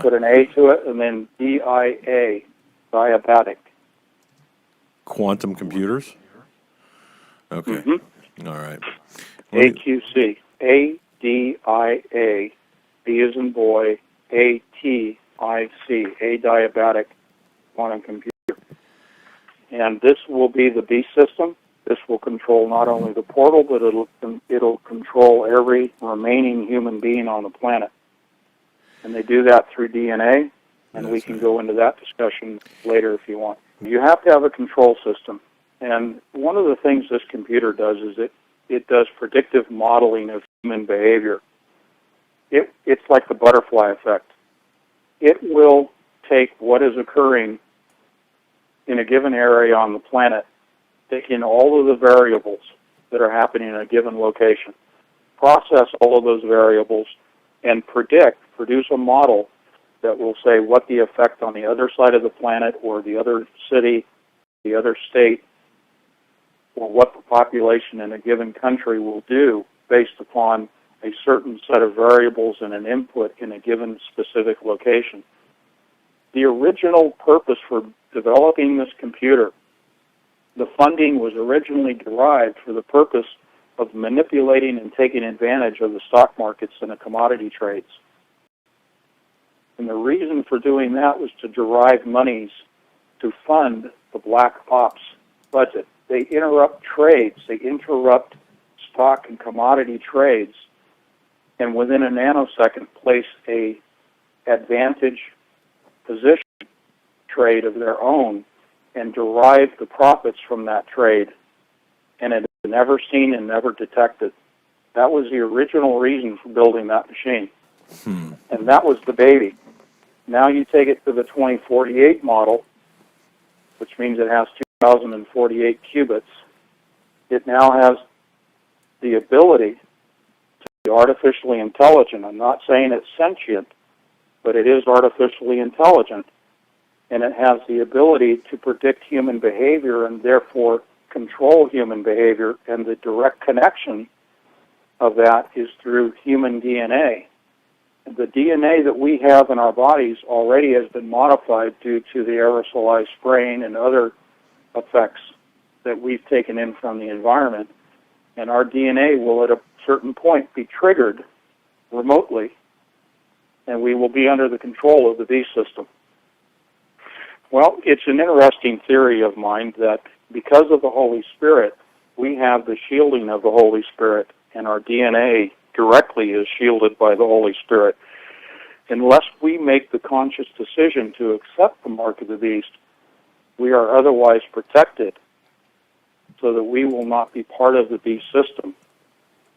Put an A to it, and then D-I-A, diabatic. Quantum computers? Okay. Mm-hmm. All right. AQC. A-D-I-A, B as in boy, A-T-I-C, adiabatic quantum computer. And this will be the B system. This will control not only the portal, but it'll control every remaining human being on the planet. And they do that through DNA, and we can go into that discussion later if you want. You have to have a control system. And one of the things this computer does is it does predictive modeling of human behavior. It's like the butterfly effect. It will take what is occurring in a given area on the planet, take in all of the variables that are happening in a given location, process all of those variables, and produce a model that will say what the effect on the other side of the planet or the other city, the other state, or what the population in a given country will do based upon a certain set of variables and an input in a given specific location. The original purpose for developing this computer, the funding was originally derived for the purpose of manipulating and taking advantage of the stock markets and the commodity trades. And the reason for doing that was to derive monies to fund the black ops budget. They interrupt trades, they interrupt stock and commodity trades, and within a nanosecond place a advantage position trade of their own and derive the profits from that trade, and it is never seen and never detected. That was the original reason for building that machine. And that was the baby. Now you take it to the 2048 model, which means it has 2048 qubits. It now has the ability to be artificially intelligent. I'm not saying it's sentient, but it is artificially intelligent. And it has the ability to predict human behavior and therefore control human behavior, and the direct connection of that is through human DNA. The DNA that we have in our bodies already has been modified due to the aerosolized spraying and other effects that we've taken in from the environment. And our DNA will at a certain point be triggered remotely, and we will be under the control of the beast system. Well, it's an interesting theory of mine that because of the Holy Spirit, we have the shielding of the Holy Spirit, and our DNA directly is shielded by the Holy Spirit. Unless we make the conscious decision to accept the mark of the beast, we are otherwise protected so that we will not be part of the beast system.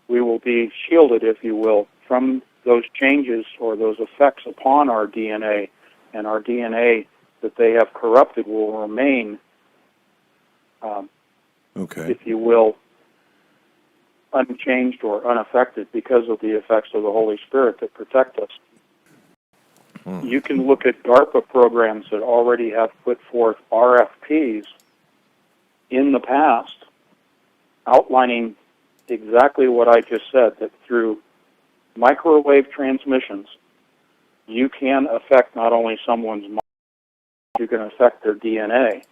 We will be shielded, if you will, from those changes or those effects upon our DNA, and our DNA that they have corrupted will remain, if you will, unchanged or unaffected because of the effects of the Holy Spirit that protect us. You can look at DARPA programs that already have put forth RFPs in the past outlining exactly what I just said, that through microwave transmissions, you can affect not only someone's mind, you can affect their DNA.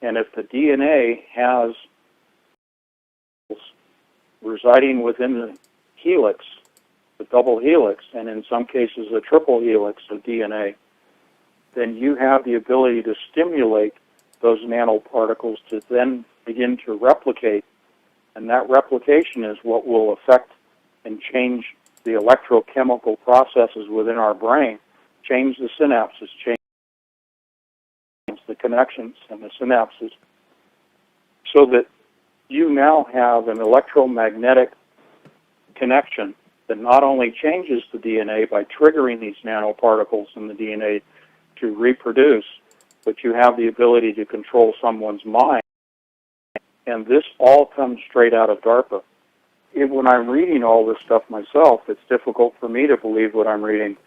And if the DNA has residing within the helix, the double helix, and in some cases a triple helix of DNA, then you have the ability to stimulate those nanoparticles to then begin to replicate. And that replication is what will affect and change the electrochemical processes within our brain, change the synapses, change the connections and the synapses, so that you now have an electromagnetic connection that not only changes the DNA by triggering these nanoparticles in the DNA to reproduce, but you have the ability to control someone's mind. And this all comes straight out of DARPA. When I'm reading all this stuff myself, it's difficult for me to believe what I'm reading.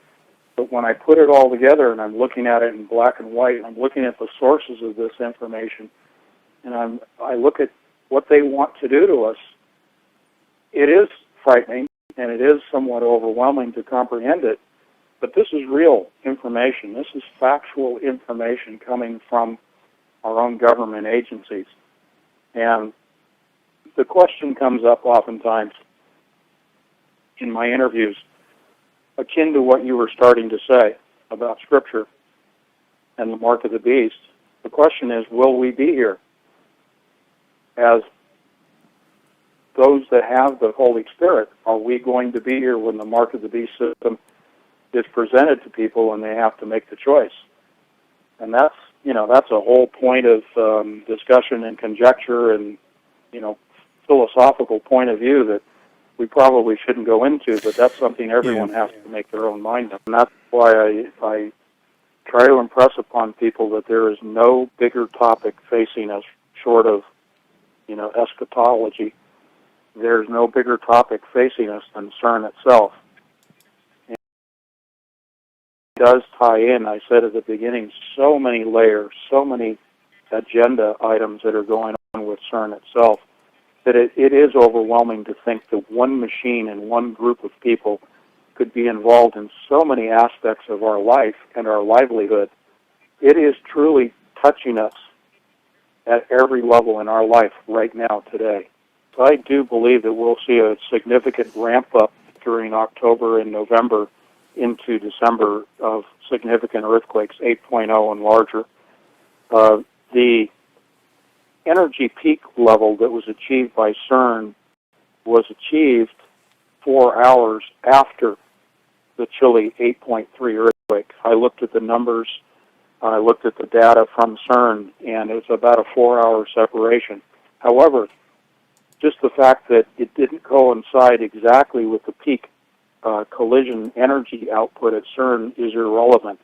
But when I put it all together and I'm looking at it in black and white, and I'm looking at the sources of this information, and I look at what they want to do to us, it is frightening, and it is somewhat overwhelming to comprehend it. But this is real information. This is factual information coming from our own government agencies. And the question comes up oftentimes in my interviews, akin to what you were starting to say about Scripture and the mark of the beast. The question is, will we be here? As those that have the Holy Spirit, are we going to be here when the mark of the beast system is presented to people and they have to make the choice? And that's a whole point of discussion and conjecture and, philosophical point of view that we probably shouldn't go into, but that's something everyone has to make their own mind up. And that's why I try to impress upon people that there is no bigger topic facing us short of, eschatology. There's no bigger topic facing us than CERN itself. does tie in. I said at the beginning, so many layers, so many agenda items that are going on with CERN itself, that it is overwhelming to think that one machine and one group of people could be involved in so many aspects of our life and our livelihood. It is truly touching us at every level in our life right now today. So I do believe that we'll see a significant ramp up during October and November into December of significant earthquakes, 8.0 and larger. The energy peak level that was achieved by CERN was achieved 4 hours after the chilly 8.3 earthquake. I looked at the numbers, I looked at the data from CERN, and it's about a 4-hour separation. However, just the fact that it didn't coincide exactly with the peak collision energy output at CERN is irrelevant.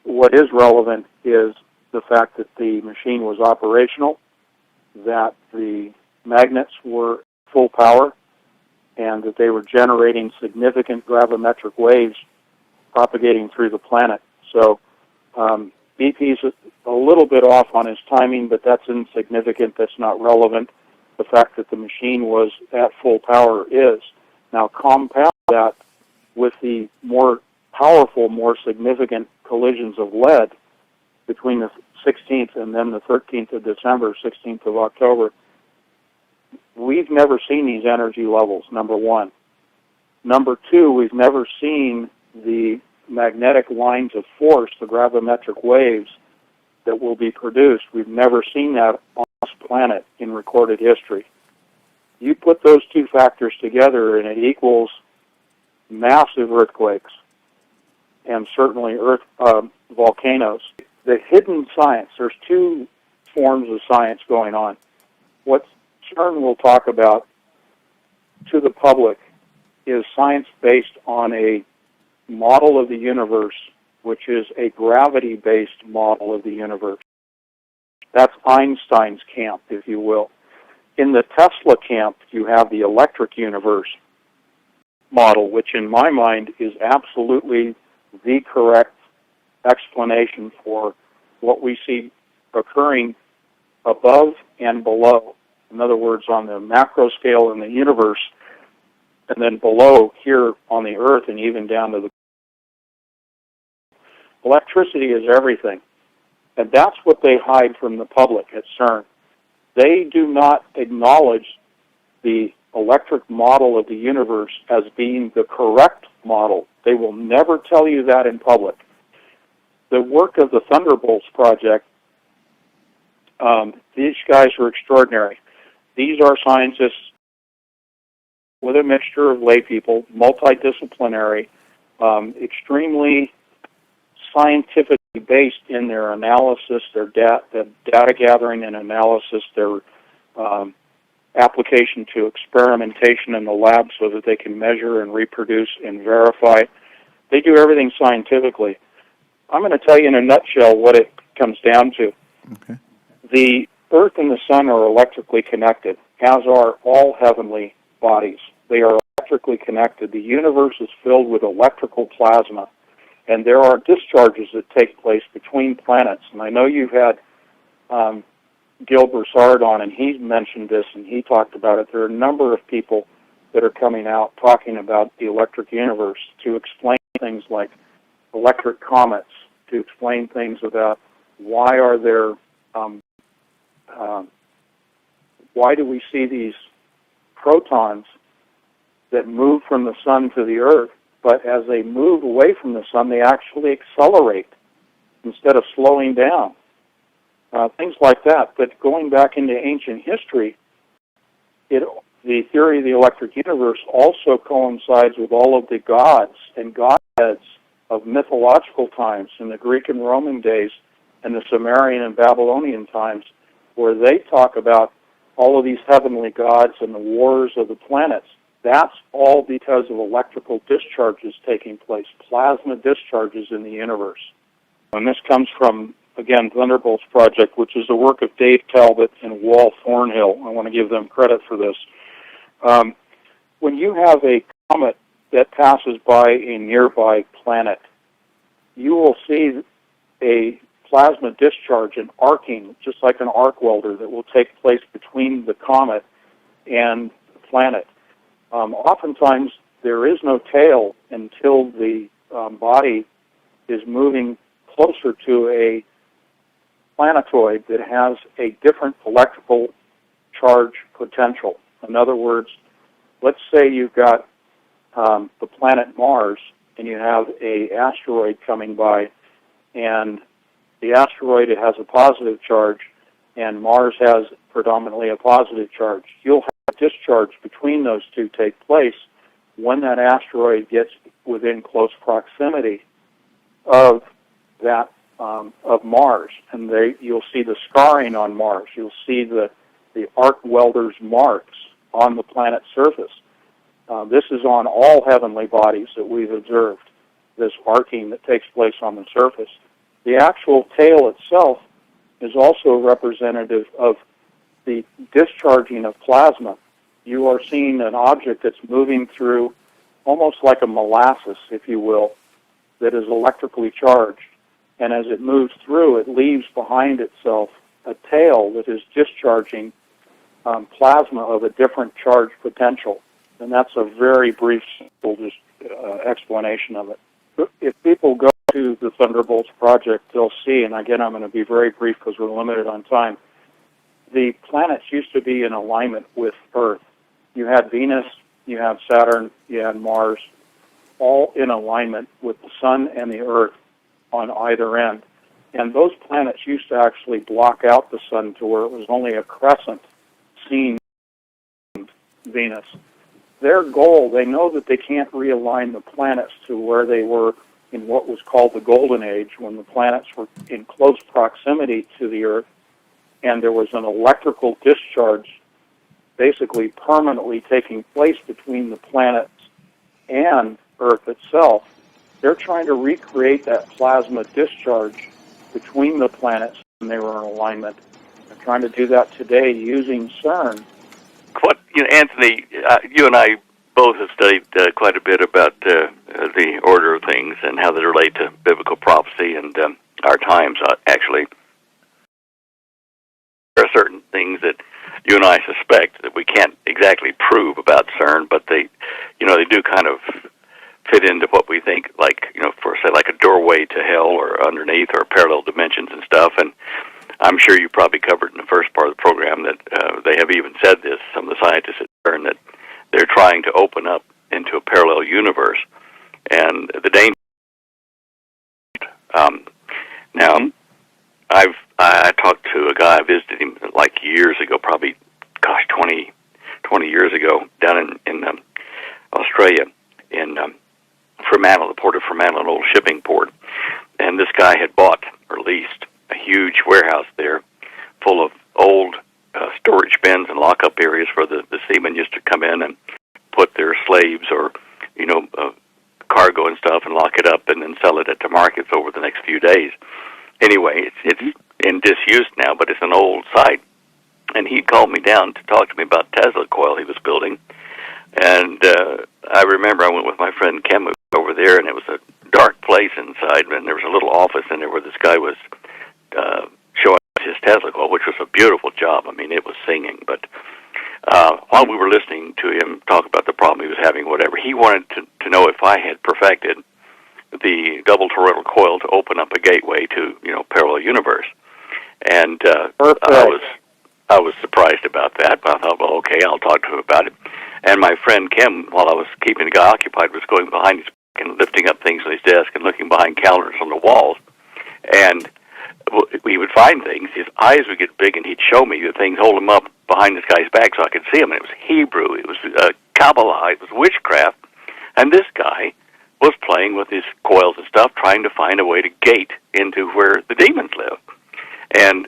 What is relevant is the fact that the machine was operational, that the magnets were full power, and that they were generating significant gravimetric waves propagating through the planet. So BP's a little bit off on his timing, but that's insignificant. That's not relevant. The fact that the machine was at full power is. Now compound that with the more powerful, more significant collisions of lead between the 16th and then the 13th of December, 16th of October. We've never seen these energy levels, number one. Number two, we've never seen the magnetic lines of force, the gravimetric waves that will be produced. We've never seen that on this planet in recorded history. You put those two factors together and it equals massive earthquakes and certainly volcanoes. The hidden science, there's two forms of science going on. What CERN will talk about to the public is science based on a model of the universe, which is a gravity-based model of the universe. That's Einstein's camp, if you will. In the Tesla camp, you have the electric universe model, which in my mind is absolutely the correct explanation for what we see occurring above and below. In other words, on the macro scale in the universe, and then below here on the Earth and even down to the... Electricity is everything. And that's what they hide from the public at CERN. They do not acknowledge the electric model of the universe as being the correct model. They will never tell you that in public. The work of the Thunderbolts Project, these guys are extraordinary. These are scientists with a mixture of lay people, multidisciplinary, extremely scientifically based in their analysis, their data gathering and analysis, their application to experimentation in the lab so that they can measure and reproduce and verify. They do everything scientifically. I'm going to tell you in a nutshell what it comes down to. Okay. The Earth and the Sun are electrically connected, as are all heavenly bodies. They are electrically connected. The universe is filled with electrical plasma, and there are discharges that take place between planets. And I know you've had Gil Broussard on, and he mentioned this, and he talked about it. There are a number of people that are coming out talking about the electric universe to explain things like electric comets, to explain things about why are there, why do we see these protons that move from the sun to the Earth, but as they move away from the sun, they actually accelerate instead of slowing down. Things like that. But going back into ancient history, the theory of the electric universe also coincides with all of the gods and godheads of mythological times in the Greek and Roman days and the Sumerian and Babylonian times, where they talk about all of these heavenly gods and the wars of the planets. That's all because of electrical discharges taking place, plasma discharges in the universe. And this comes from, again, Thunderbolts Project, which is the work of Dave Talbot and Wal Thornhill. I want to give them credit for this. When you have a comet that passes by a nearby planet, you will see a plasma discharge, an arcing, just like an arc welder, that will take place between the comet and the planet. Oftentimes, there is no tail until the body is moving closer to a planetoid that has a different electrical charge potential. In other words, let's say you've got the planet Mars, and you have an asteroid coming by, and the asteroid has a positive charge, and Mars has predominantly a positive charge. You'll have a discharge between those two take place when that asteroid gets within close proximity of that of Mars, and you'll see the scarring on Mars. You'll see the arc welder's marks on the planet's surface. This is on all heavenly bodies that we've observed, this arcing that takes place on the surface. The actual tail itself is also representative of the discharging of plasma. You are seeing an object that's moving through almost like a molasses, if you will, that is electrically charged. And as it moves through, it leaves behind itself a tail that is discharging plasma of a different charge potential. And that's a very brief, simple explanation of it. If people go to the Thunderbolts project, they'll see, and again, I'm going to be very brief because we're limited on time, the planets used to be in alignment with Earth. You had Venus, you had Saturn, you had Mars, all in alignment with the Sun and the Earth on either end. And those planets used to actually block out the Sun to where it was only a crescent seen Venus. Their goal, they know that they can't realign the planets to where they were in what was called the Golden Age, when the planets were in close proximity to the Earth, and there was an electrical discharge basically permanently taking place between the planets and Earth itself. They're trying to recreate that plasma discharge between the planets when they were in alignment. They're trying to do that today using CERN. Anthony, you and I both have studied quite a bit about the order of things and how they relate to biblical prophecy and our times, actually. There are certain things that you and I suspect that we can't exactly prove about CERN, but they do kind of fit into what we think, like, for, say, like a doorway to hell or underneath or parallel dimensions and stuff. And I'm sure you probably covered in the first part of the program that they have even said this, some of the scientists at CERN, that they're trying to open up into a parallel universe. And the danger... Now, I talked to a guy, I visited him like years ago, probably, 20 years ago, down in Australia, in Fremantle, the port of Fremantle, an old shipping port. And this guy had bought or leased a huge warehouse there full of old storage bins and lock-up areas where the seamen used to come in and put their slaves or, cargo and stuff and lock it up and then sell it at the markets over the next few days. Anyway, it's in disuse now, but it's an old site. And he called me down to talk to me about Tesla coil he was building. And I remember I went with my friend Kim over there, and it was a dark place inside, and there was a little office in there where this guy was showing his Tesla coil, which was a beautiful job. I mean, it was singing. But while we were listening to him talk about the problem he was having, whatever, he wanted to know if I had perfected the double toroidal coil to open up a gateway to, parallel universe. And I was surprised about that, but I thought, well, okay, I'll talk to him about it. And my friend Kim, while I was keeping the guy occupied, was going behind his back and lifting up things on his desk and looking behind calendars on the walls. And we would find things. His eyes would get big, and he'd show me the things, hold them up behind this guy's back so I could see them. And it was Hebrew. It was Kabbalah. It was witchcraft. And this guy was playing with his coils and stuff, trying to find a way to gate into where the demons live. And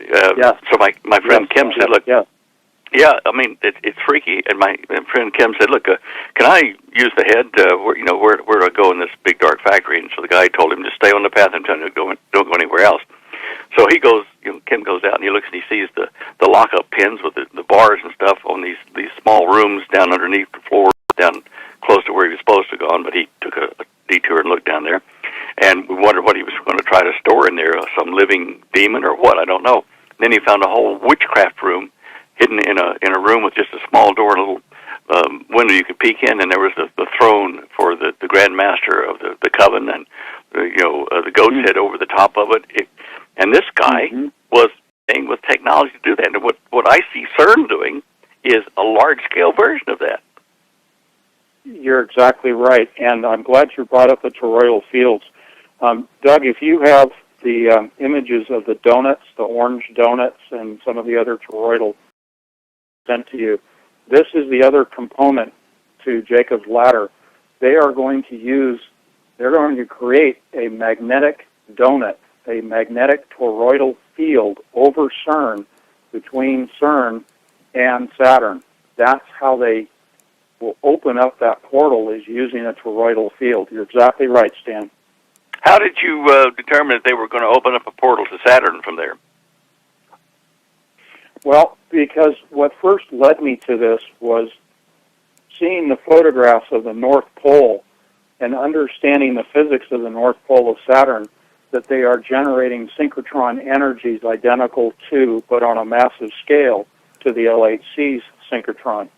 so my friend Kim said, look, yeah, I mean, it's freaky. And my friend Kim said, look, can I use the head where I go in this big dark factory? And so the guy told him to stay on the path and don't go anywhere else. So he goes, Kim goes out and he looks and he sees the lock-up pins with the bars and stuff on these small rooms down underneath the floor, down close to where he was supposed to go on, but he took a detour and looked down there. And we wondered what he was living demon or what, I don't know. Then he found a whole witchcraft room hidden in a room with just a small door and a little window you could peek in, and there was the throne for the Grand Master of the Coven, and the goat's head over the top of it. And this guy was playing with technology to do that. And what I see CERN doing is a large-scale version of that. You're exactly right, and I'm glad you brought up the toroidal fields. Doug, if you have the images of the donuts, the orange donuts, and some of the other toroidal sent to you, this is the other component to Jacob's ladder. They're going to create a magnetic donut, a magnetic toroidal field over CERN, between CERN and Saturn. That's how they will open up that portal, is using a toroidal field. You're exactly right, Stan. How did you determine that they were going to open up a portal to Saturn from there? Well, because what first led me to this was seeing the photographs of the North Pole and understanding the physics of the North Pole of Saturn, that they are generating synchrotron energies identical to, but on a massive scale, to the LHC's synchrotron.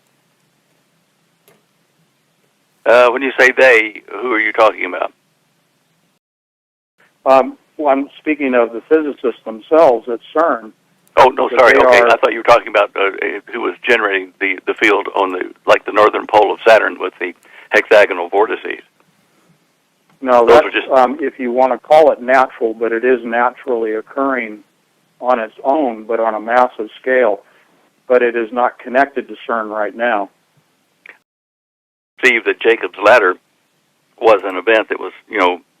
When you say they, who are you talking about? Well, I'm speaking of the physicists themselves at CERN. Oh, no, sorry. Okay, I thought you were talking about who was generating the field on the northern pole of Saturn with the hexagonal vortices. No, that's if you want to call it natural, but it is naturally occurring on its own, but on a massive scale. But it is not connected to CERN right now. See that Jacob's ladder was an event that was,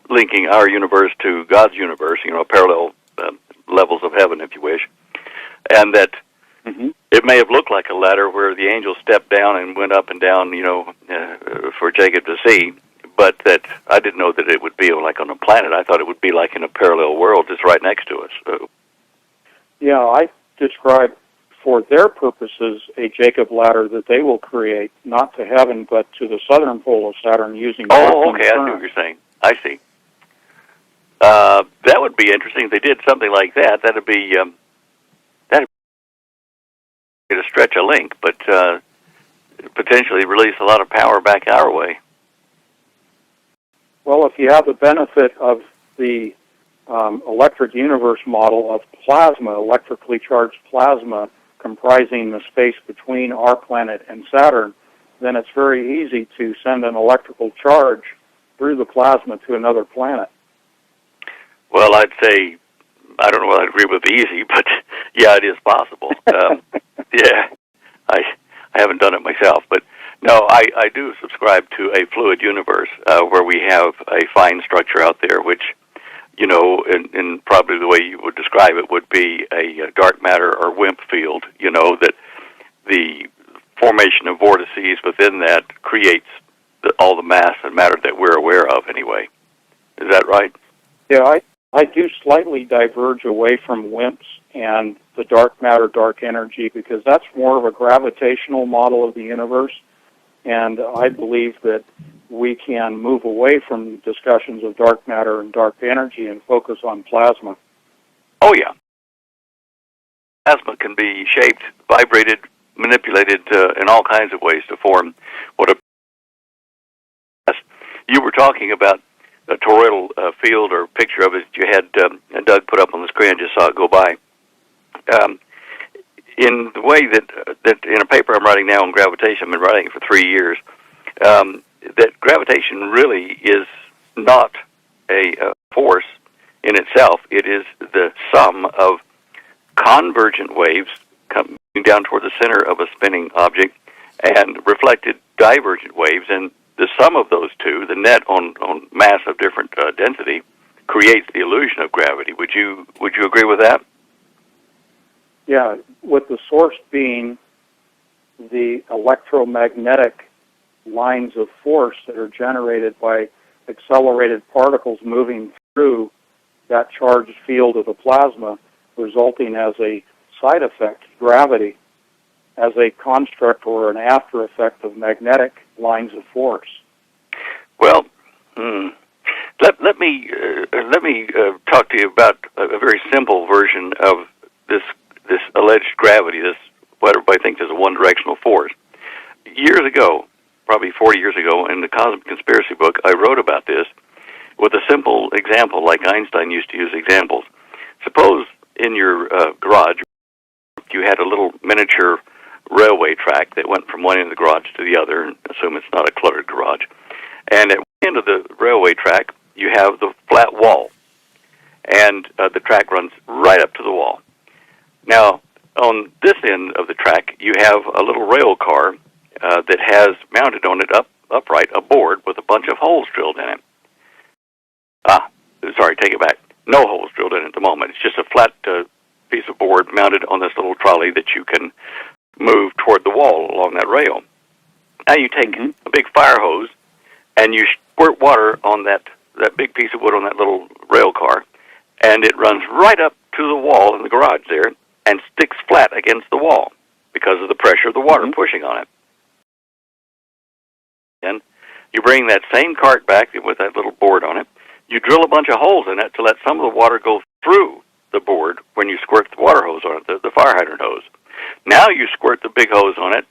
linking our universe to God's universe, parallel levels of heaven, if you wish. And that it may have looked like a ladder where the angels stepped down and went up and down, for Jacob to see, but that I didn't know that it would be like on a planet. I thought it would be like in a parallel world just right next to us. So. Yeah, I describe for their purposes a Jacob ladder that they will create, not to heaven, but to the southern pole of Saturn using... Oh, okay, I see what you're saying. I see. That would be interesting if they did something like that. That'd be to stretch a link, but potentially release a lot of power back our way. Well, if you have the benefit of the electric universe model of plasma, electrically charged plasma, comprising the space between our planet and Saturn, then it's very easy to send an electrical charge through the plasma to another planet. Well, I'd say, I don't know whether I'd agree with easy, but yeah, it is possible. Yeah, I haven't done it myself, but no, I do subscribe to a fluid universe where we have a fine structure out there, which, in probably the way you would describe it would be a dark matter or WIMP field, that the formation of vortices within that creates all the mass and matter that we're aware of anyway. Is that right? Yeah, I do slightly diverge away from WIMPs and the dark matter, dark energy, because that's more of a gravitational model of the universe, and I believe that we can move away from discussions of dark matter and dark energy and focus on plasma. Oh, yeah. Plasma can be shaped, vibrated, manipulated in all kinds of ways to form what a... You were talking about a toroidal field or picture of it that you had Doug put up on the screen. I just saw it go by. In the way that in a paper I'm writing now on gravitation, I've been writing it for 3 years, that gravitation really is not a force in itself. It is the sum of convergent waves coming down toward the center of a spinning object and reflected divergent waves, and the sum of those two, the net on mass of different density, creates the illusion of gravity. Would you agree with that? Yeah, with the source being the electromagnetic lines of force that are generated by accelerated particles moving through that charged field of the plasma, resulting as a side effect, gravity, as a construct or an after effect of magnetic lines of force. Well, let me talk to you about a very simple version of this alleged gravity, this what everybody thinks is a one-directional force. Years ago, probably 40 years ago, in the Cosmic Conspiracy book, I wrote about this with a simple example, like Einstein used to use examples. Suppose in your garage you had a little miniature railway track that went from one end of the garage to the other, and assume it's not a cluttered garage. And at one end of the railway track, you have the flat wall, and the track runs right up to the wall. Now, on this end of the track, you have a little rail car that has mounted on it upright a board with a bunch of holes drilled in it. Sorry, take it back. No holes drilled in it at the moment. It's just a flat piece of board mounted on this little trolley that you can move toward the wall along that rail. Now you take a big fire hose and you squirt water on that big piece of wood on that little rail car, and it runs right up to the wall in the garage there and sticks flat against the wall because of the pressure of the water pushing on it. And you bring that same cart back with that little board on it. You drill a bunch of holes in it to let some of the water go through the board when you squirt the water hose on it, the fire hydrant hose. Now you squirt the big hose on it.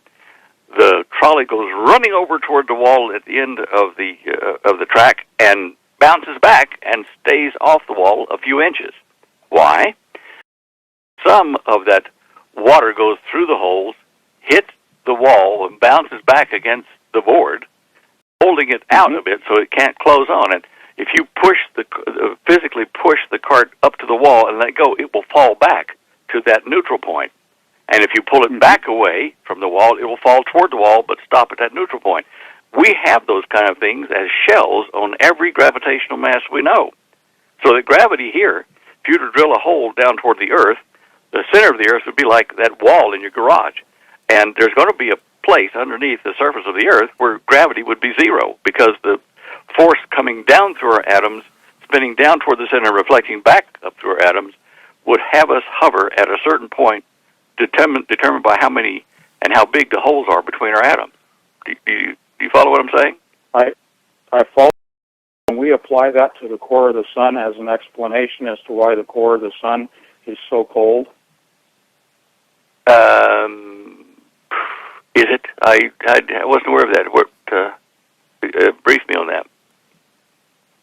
The trolley goes running over toward the wall at the end of the track and bounces back and stays off the wall a few inches. Why? Some of that water goes through the holes, hits the wall, and bounces back against the board, holding it out a bit so it can't close on it. If you physically push the cart up to the wall and let go, it will fall back to that neutral point. And if you pull it back away from the wall, it will fall toward the wall but stop at that neutral point. We have those kind of things as shells on every gravitational mass we know. So that gravity here, if you were to drill a hole down toward the Earth, the center of the Earth would be like that wall in your garage. And there's going to be a place underneath the surface of the Earth where gravity would be zero, because the force coming down through our atoms, spinning down toward the center, reflecting back up through our atoms, would have us hover at a certain point determined by how many and how big the holes are between our atoms. Do you follow what I'm saying? I follow. When we apply that to the core of the sun as an explanation as to why the core of the sun is so cold. Is it? I wasn't aware of that. Brief me on that.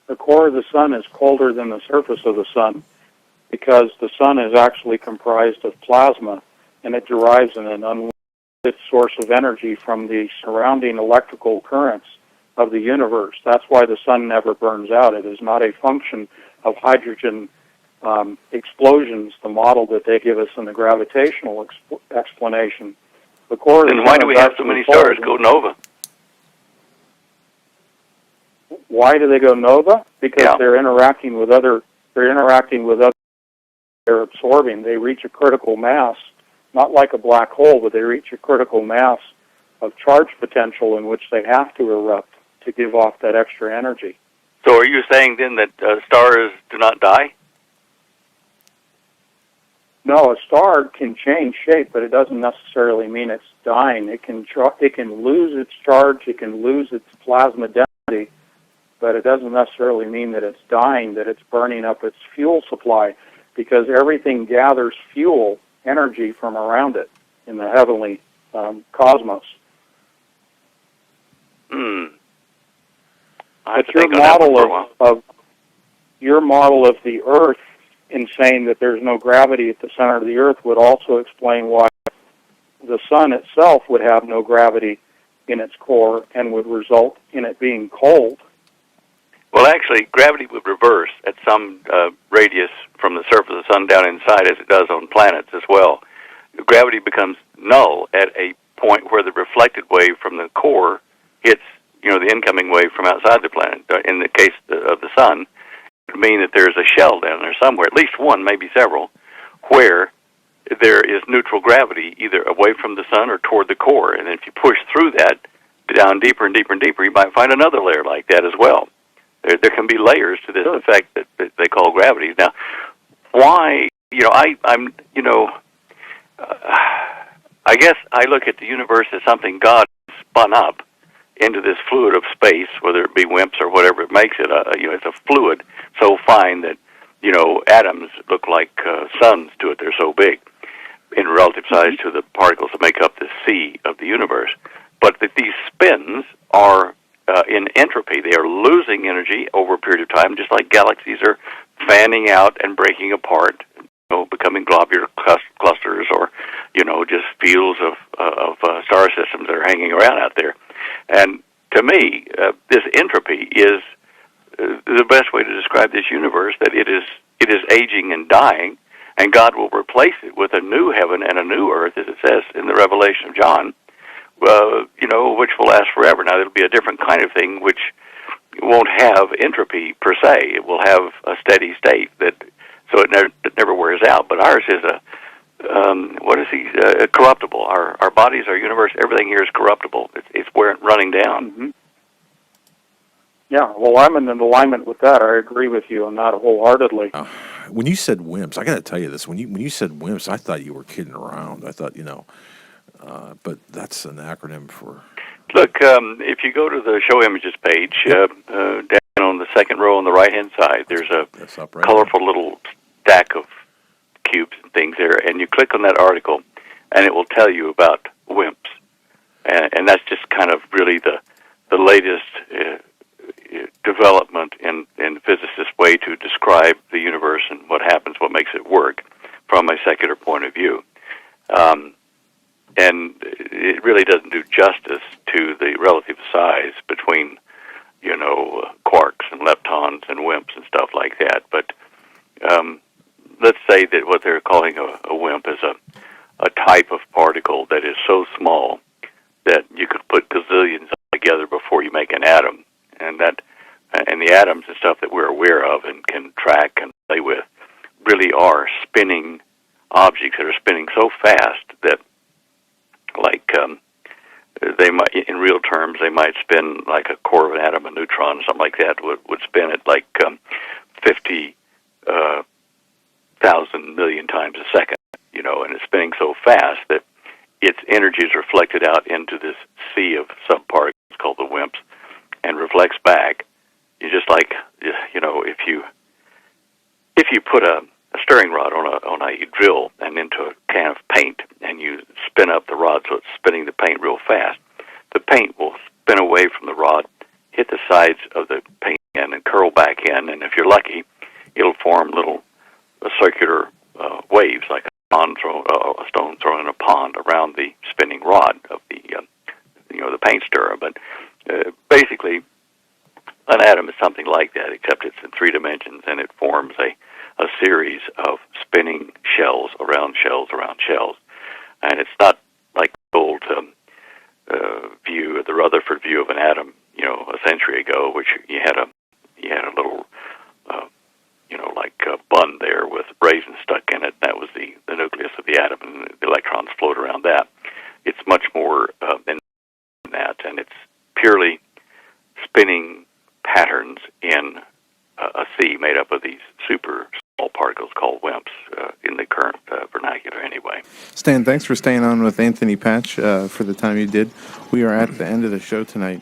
The core of the sun is colder than the surface of the sun because the sun is actually comprised of plasma, and it derives an unlimited source of energy from the surrounding electrical currents of the universe. That's why the sun never burns out. It is not a function of hydrogen explosions, the model that they give us in the gravitational explanation. The core of the sun. Then why do we have so many stars go nova? Why do they go nova? Because they're interacting with other. They're absorbing. They reach a critical mass, not like a black hole, but they reach a critical mass of charge potential in which they have to erupt to give off that extra energy. So are you saying then that stars do not die? No, a star can change shape, but it doesn't necessarily mean it's dying. It can lose its charge, it can lose its plasma density, but it doesn't necessarily mean that it's dying, that it's burning up its fuel supply, because everything gathers fuel, energy from around it in the heavenly cosmos. But your model of the Earth, in saying that there's no gravity at the center of the Earth, would also explain why the sun itself would have no gravity in its core and would result in it being cold. Well, actually, gravity would reverse at some radius from the surface of the sun down inside, as it does on planets as well. Gravity becomes null at a point where the reflected wave from the core hits, the incoming wave from outside the planet. In the case of the sun, it would mean that there's a shell down there somewhere, at least one, maybe several, where there is neutral gravity, either away from the sun or toward the core. And if you push through that down deeper and deeper and deeper, you might find another layer like that as well. There can be layers to this effect that they call gravity. Now, why? I guess I look at the universe as something God spun up into this fluid of space, whether it be WIMPs or whatever it makes it. It's a fluid so fine that atoms look like suns to it. They're so big in relative size to the particles that make up the sea of the universe. But that these spins are in entropy. They are losing energy over a period of time, just like galaxies are fanning out and breaking apart, becoming globular clusters, or just fields of star systems that are hanging around out there. And to me, this entropy is the best way to describe this universe. That it is aging and dying, and God will replace it with a new heaven and a new earth, as it says in the Revelation of John. Which will last forever. Now, it'll be a different kind of thing, which won't have entropy per se. It will have a steady state so it never wears out. But ours is corruptible. Our bodies, our universe, everything here is corruptible. It's running down. Mm-hmm. Yeah, well, I'm in alignment with that. I agree with you on that wholeheartedly. When you said WIMPs, I got to tell you this. When you said WIMPs, I thought you were kidding around. I thought, but that's an acronym for... Look, if you go to the Show Images page, down on the second row on the right-hand side, there's a colorful little stack of cubes and things there, and you click on that article, and it will tell you about WIMPs. And that's just kind of really the latest development in the physicist's way to describe the universe and what happens, what makes it work from a secular point of view. And it really doesn't do justice to the relative size between, quarks and leptons and WIMPs and stuff like that. But let's say that what they're calling a WIMP is a type of particle that is so small that you could put gazillions together before you make an atom. And the atoms and stuff that we're aware of and can track and play with really are spinning objects that are spinning so fast that, like, they might, in real terms, they might spin like a core of an atom, a neutron, something like that would spin at like 50,000 million times a second, and it's spinning so fast that its energy is reflected out into this sea of subparticles called the WIMPs and reflects back. You just like, if you put a stirring rod on a drill and into a can of paint, and you spin up the rod so it's spinning the paint real fast, the paint will spin away from the rod, hit the sides of the paint and curl back in, and if you're lucky, it'll form little circular waves, like a stone thrown in a pond around the spinning rod of the paint stirrer. But basically, an atom is something like that, except it's in 3 dimensions, and it forms a series of spinning shells around shells around shells. And it's not like the old view, the Rutherford view of an atom, a century ago, which you had a little, like a bun there with raisins stuck in it. That was the nucleus of the atom, and the electrons float around that. It's much more than that, and it's purely spinning patterns in a sea made up of these super small particles called WIMPs in the current vernacular anyway. Stan, thanks for staying on with Anthony Patch for the time you did. We are at the end of the show tonight.